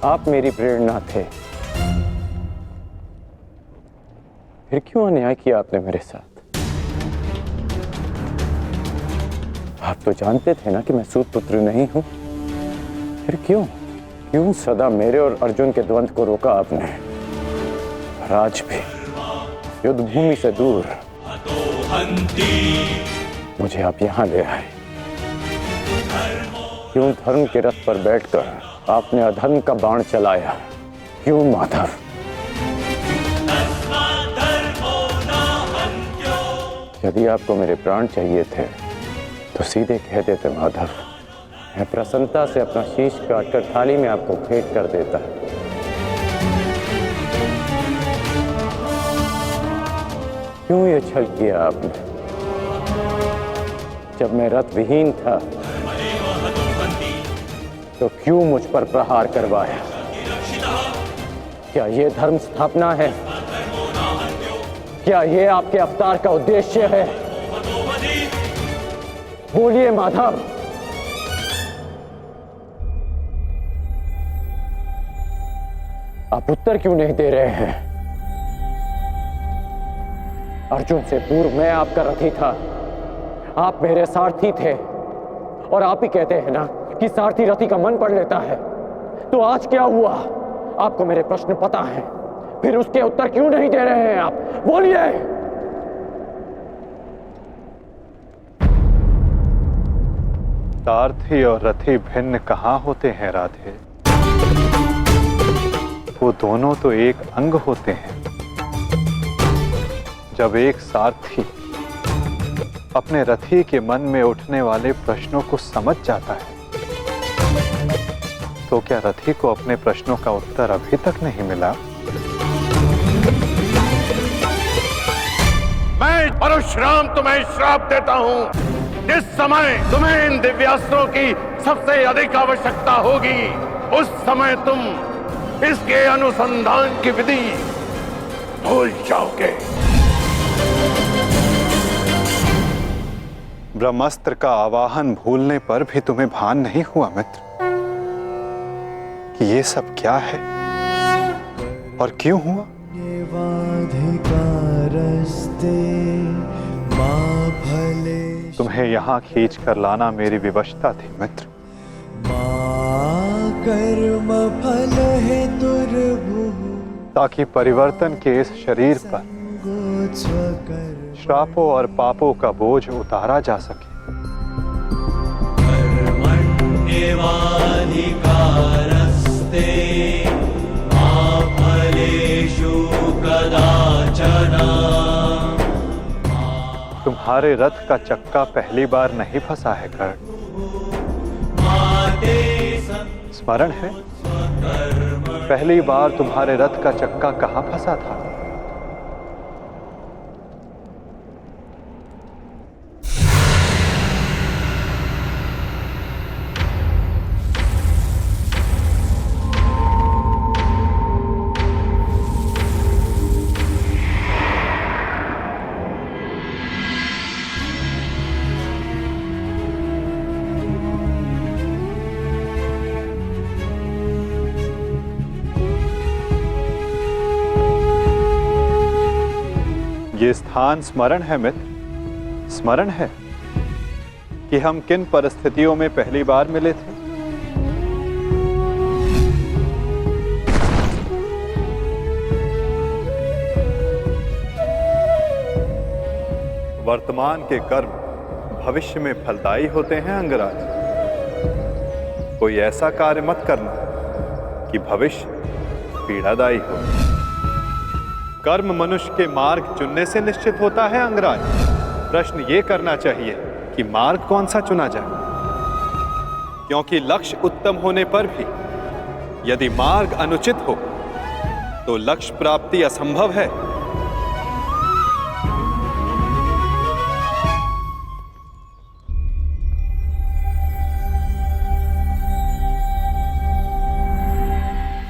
आप मेरी प्रेरणा थे। फिर क्यों अन्याय किया आपने मेरे साथ? आप तो जानते थे ना कि मैं सूत पुत्र नहीं हूं। फिर क्यों सदा मेरे और अर्जुन के द्वंद्व को रोका आपने? आज भी युद्ध भूमि से दूर मुझे आप यहां ले आए। क्यों धर्म के रथ पर बैठकर आपने अधर्म का बाण चलाया? क्यों माधव? यदि आपको मेरे प्राण चाहिए थे तो सीधे कह देते माधव। मैं प्रसन्नता से अपना शीश काटकर थाली में आपको भेंट कर देता। क्यों ये छल किया आपने? जब मैं रथ विहीन था तो क्यों मुझ पर प्रहार करवाया? क्या ये धर्म स्थापना है? क्या ये आपके अवतार का उद्देश्य है? बोलिए माधव। आप उत्तर क्यों नहीं दे रहे हैं? अर्जुन से पूर्व मैं आपका रथी था, आप मेरे सारथी थे। और आप ही कहते हैं ना कि सारथी रथी का मन पढ़ लेता है। तो आज क्या हुआ? आपको मेरे प्रश्न पता है, फिर उसके उत्तर क्यों नहीं दे रहे हैं आप? बोलिए। सारथी और रथी भिन्न कहाँ होते हैं राधे? वो दोनों तो एक अंग होते हैं। जब एक सारथी अपने रथी के मन में उठने वाले प्रश्नों को समझ जाता है तो क्या रथी को अपने प्रश्नों का उत्तर अभी तक नहीं मिला? मैं परशुराम तुम्हें श्राप देता हूं। जिस समय तुम्हें इन दिव्यास्त्रों की सबसे अधिक आवश्यकता होगी, उस समय तुम इसके अनुसंधान की विधि भूल जाओगे। ब्रह्मास्त्र का आवाहन भूलने पर भी तुम्हें भान नहीं हुआ मित्र कि ये सब क्या है और क्यों हुआ? तुम्हें यहाँ खींच कर लाना मेरी विवशता थी मित्र। कर्म फल है दुर्भुः, ताकि परिवर्तन के इस शरीर पर श्रापों और पापों का बोझ उतारा जा सके। कर्मण्येवाधिकारस्ते मा फलेषु कदाचन। तुम्हारे रथ का चक्का पहली बार नहीं फंसा है कर्ण। स्मरण है पहली बार तुम्हारे रथ का चक्का कहां फंसा था? ये स्थान स्मरण है मित्र, स्मरण है कि हम किन परिस्थितियों में पहली बार मिले थे? वर्तमान के कर्म भविष्य में फलदायी होते हैं अंगराज। कोई ऐसा कार्य मत करना कि भविष्य पीड़ादायी हो। कर्म मनुष्य के मार्ग चुनने से निश्चित होता है अंगराज। प्रश्न ये करना चाहिए कि मार्ग कौन सा चुना जाए, क्योंकि लक्ष्य उत्तम होने पर भी यदि मार्ग अनुचित हो तो लक्ष्य प्राप्ति असंभव है।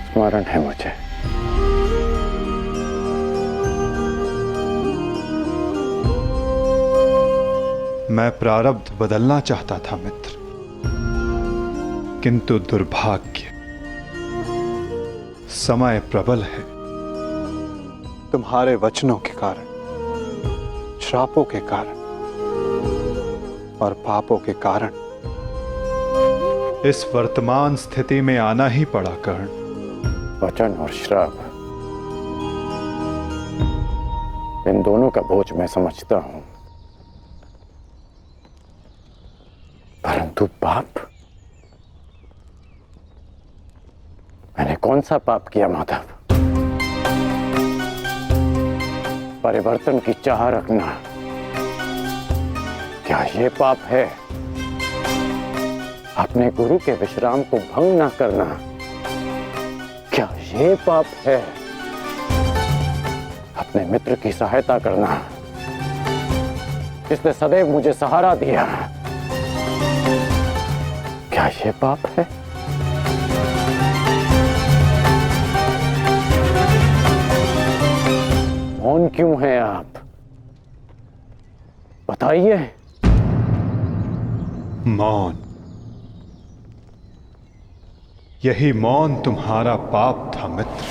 स्मरण है मुझे। मैं प्रारब्ध बदलना चाहता था मित्र, किंतु दुर्भाग्य समय प्रबल है। तुम्हारे वचनों के कारण, श्रापों के कारण और पापों के कारण इस वर्तमान स्थिति में आना ही पड़ा कर्ण। वचन और श्राप, इन दोनों का बोझ मैं समझता हूं, परंतु पाप, मैंने कौन सा पाप किया माधव? परिवर्तन की चाह रखना, क्या ये पाप है? अपने गुरु के विश्राम को भंग न करना, क्या ये पाप है? अपने मित्र की सहायता करना, जिसने सदैव मुझे सहारा दिया, क्या ये पाप है? मौन क्यों हैं आप? बताइए। मौन, यही मौन तुम्हारा पाप था मित्र।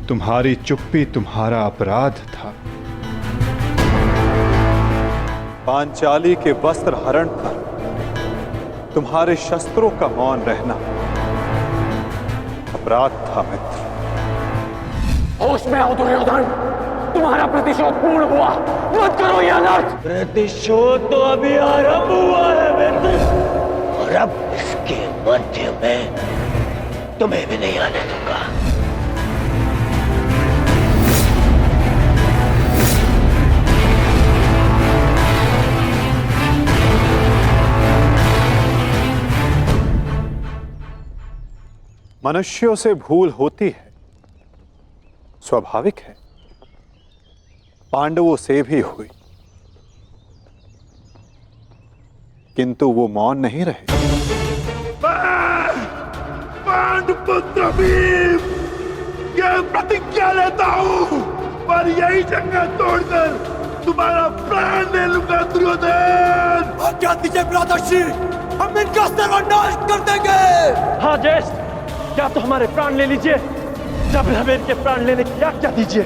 तुम्हारी चुप्पी तुम्हारा अपराध था। पांचाली के वस्त्र हरण पर तुम्हारे शस्त्रों का मौन रहना अपराध था मित्र। होश में आओ दुर्योधन, तुम्हारा प्रतिशोध पूर्ण हुआ, मत करो यह अनर्थ। प्रतिशोध तो अभी आरंभ हुआ है मित्र, और अब इसके मध्य में तुम्हें भी नहीं आने दूंगा। मनुष्यों से भूल होती है, स्वाभाविक है। पांडवों से भी हुई, किंतु वो मौन नहीं रहे। पांडुपुत्र भीम, ये प्रतिज्ञा लेता हूँ, पर यही जंगल तोड़कर तुम्हारा प्राण ले लूंगा दुर्योधन। आज्ञा दीजिए भ्राताश्री, हम इनका सर्वनाश कर देंगे। हाँ ज्येष्ठ, क्या तो हमारे प्राण ले लीजिए, जब हमें इनके प्राण लेने की आज्ञा दीजिए।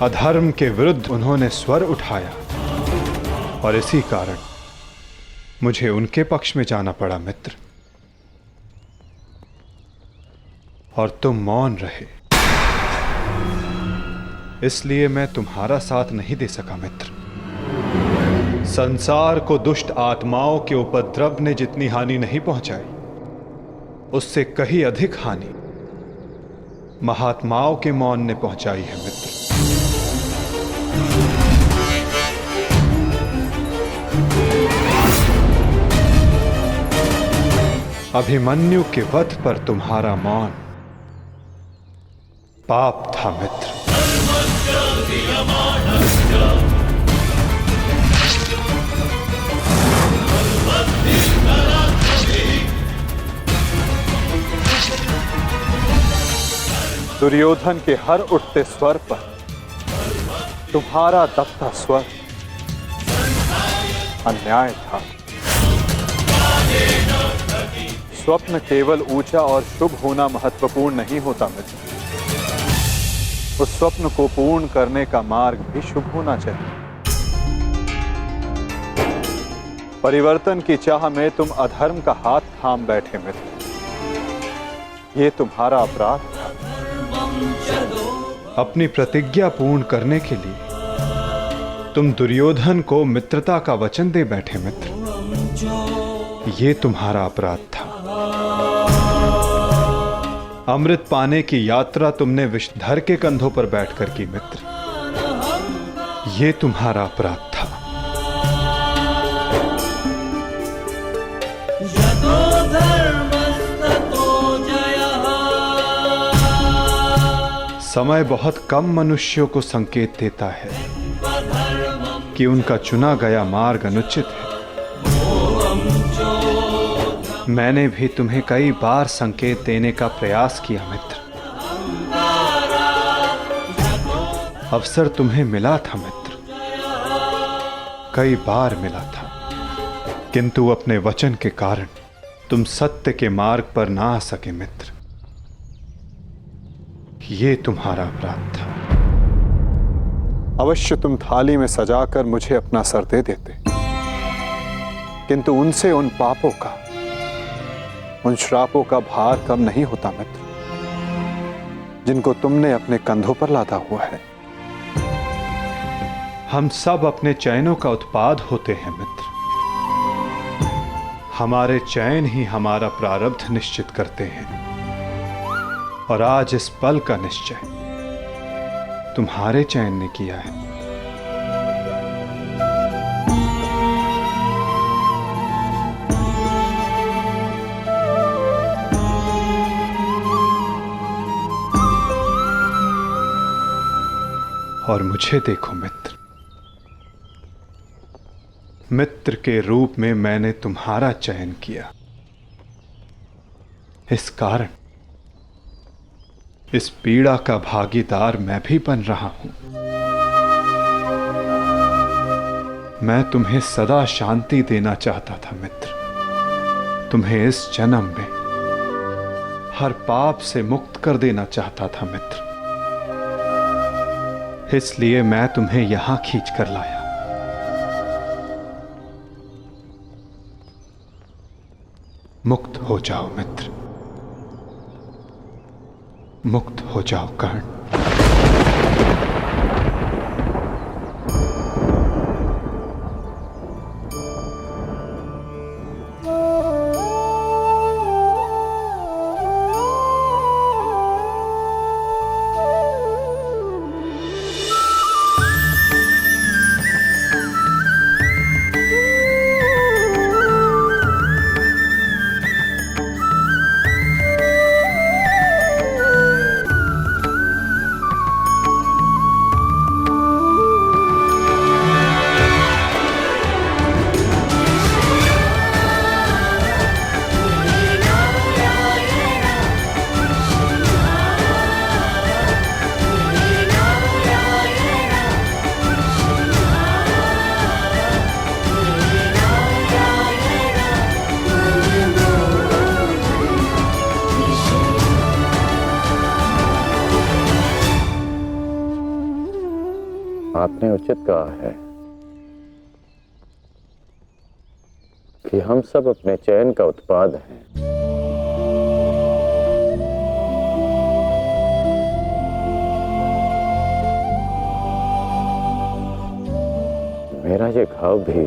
अधर्म के विरुद्ध उन्होंने स्वर उठाया और इसी कारण मुझे उनके पक्ष में जाना पड़ा मित्र, और तुम मौन रहे, इसलिए मैं तुम्हारा साथ नहीं दे सका मित्र। संसार को दुष्ट आत्माओं के उपद्रव ने जितनी हानि नहीं पहुंचाई, उससे कहीं अधिक हानि महात्माओं के मौन ने पहुंचाई है मित्र। अभिमन्यु के वध पर तुम्हारा मौन पाप था मित्र। दुर्योधन के हर उठते स्वर पर तुम्हारा दबता स्वर अन्याय था। स्वप्न केवल ऊंचा और शुभ होना महत्वपूर्ण नहीं होता मित्र, उस स्वप्न को पूर्ण करने का मार्ग भी शुभ होना चाहिए। परिवर्तन की चाह में तुम अधर्म का हाथ थाम बैठे मित्र, ये तुम्हारा अपराध था। अपनी प्रतिज्ञा पूर्ण करने के लिए तुम दुर्योधन को मित्रता का वचन दे बैठे मित्र, ये तुम्हारा अपराध था। अमृत पाने की यात्रा तुमने विषधर के कंधों पर बैठकर की मित्र, ये तुम्हारा अपराध था। समय बहुत कम मनुष्यों को संकेत देता है कि उनका चुना गया मार्ग अनुचित है। मैंने भी तुम्हें कई बार संकेत देने का प्रयास किया मित्र, अवसर तुम्हें मिला था मित्र, कई बार मिला था, किंतु अपने वचन के कारण तुम सत्य के मार्ग पर ना आ सके मित्र, ये तुम्हारा अपराध था। अवश्य तुम थाली में सजाकर मुझे अपना सर दे देते, किंतु उनसे उन पापों का, उन श्रापों का भार कम नहीं होता मित्र, जिनको तुमने अपने कंधों पर लादा हुआ है। हम सब अपने चैनों का उत्पाद होते हैं मित्र, हमारे चैन ही हमारा प्रारब्ध निश्चित करते हैं, और आज इस पल का निश्चय तुम्हारे चैन ने किया है। और मुझे देखो मित्र, मित्र के रूप में मैंने तुम्हारा चयन किया, इस कारण इस पीड़ा का भागीदार मैं भी बन रहा हूं। मैं तुम्हें सदा शांति देना चाहता था मित्र, तुम्हें इस जन्म में हर पाप से मुक्त कर देना चाहता था मित्र, इसलिए मैं तुम्हें यहां खींच कर लाया। मुक्त हो जाओ मित्र, मुक्त हो जाओ कर्ण। आपने उचित कहा है कि हम सब अपने चयन का उत्पाद हैं। मेरा ये घाव भी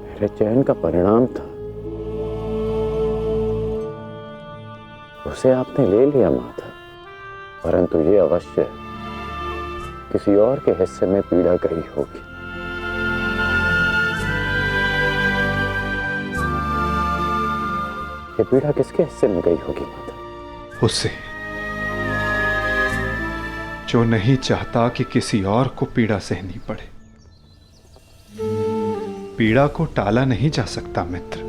मेरे चयन का परिणाम था। उसे आपने ले लिया माता, परंतु ये अवश्य किसी और के हिस्से में पीड़ा गई होगी। ये पीड़ा किसके हिस्से में गई होगी माता? उसे जो नहीं चाहता कि किसी और को पीड़ा सहनी पड़े। पीड़ा को टाला नहीं जा सकता मित्र,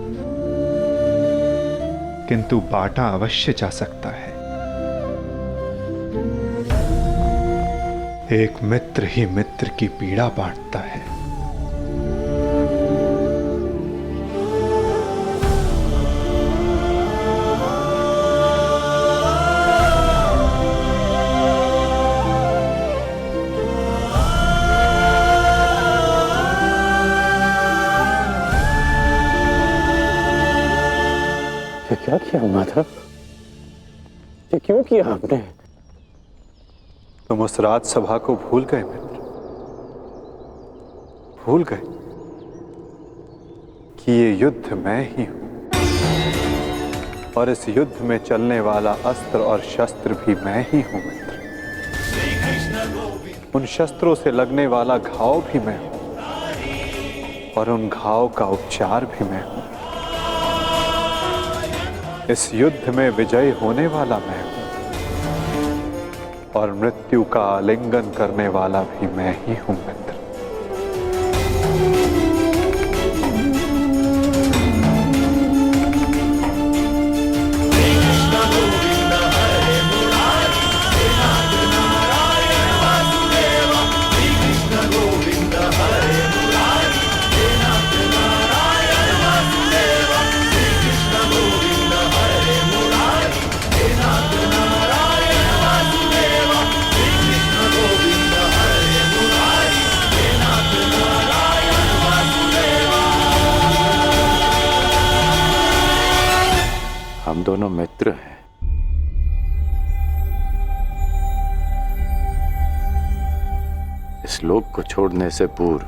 किंतु बांटा अवश्य जा सकता है। एक मित्र ही मित्र की पीड़ा बांटता है। ये क्या किया माधव? ये क्यों किया आपने? तुम उस राजसभा को भूल गए मित्र, भूल गए कि ये युद्ध मैं ही हूं, और इस युद्ध में चलने वाला अस्त्र और शस्त्र भी मैं ही हूं मित्र। उन शस्त्रों से लगने वाला घाव भी मैं हूं, और उन घाव का उपचार भी मैं हूं। इस युद्ध में विजयी होने वाला मैं हूं, और मृत्यु का आलिंगन करने वाला भी मैं ही हूं मित्र। हम दोनों मित्र हैं। इस लोक को छोड़ने से पूर्व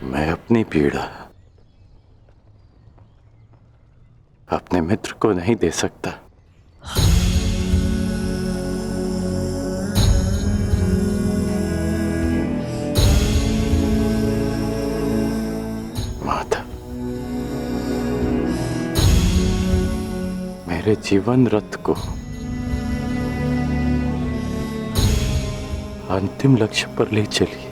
मैं अपनी पीड़ा अपने मित्र को नहीं दे सकता। मेरे जीवन रथ को अंतिम लक्ष्य पर ले चलिए,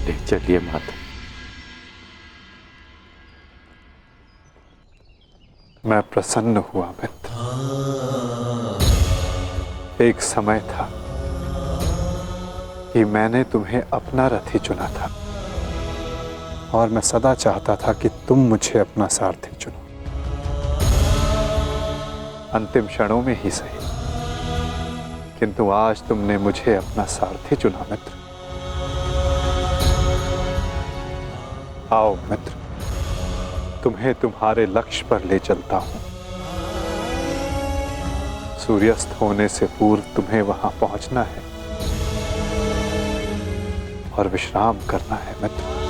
ले चलिए माता। मैं प्रसन्न हुआ मित्र। एक समय था कि मैंने तुम्हें अपना रथी चुना था, और मैं सदा चाहता था कि तुम मुझे अपना सारथी चुनो। अंतिम क्षणों में ही सही, किंतु आज तुमने मुझे अपना सारथी चुना मित्र। आओ मित्र, तुम्हें तुम्हारे लक्ष्य पर ले चलता हूं। सूर्यास्त होने से पूर्व तुम्हें वहां पहुंचना है और विश्राम करना है मित्र।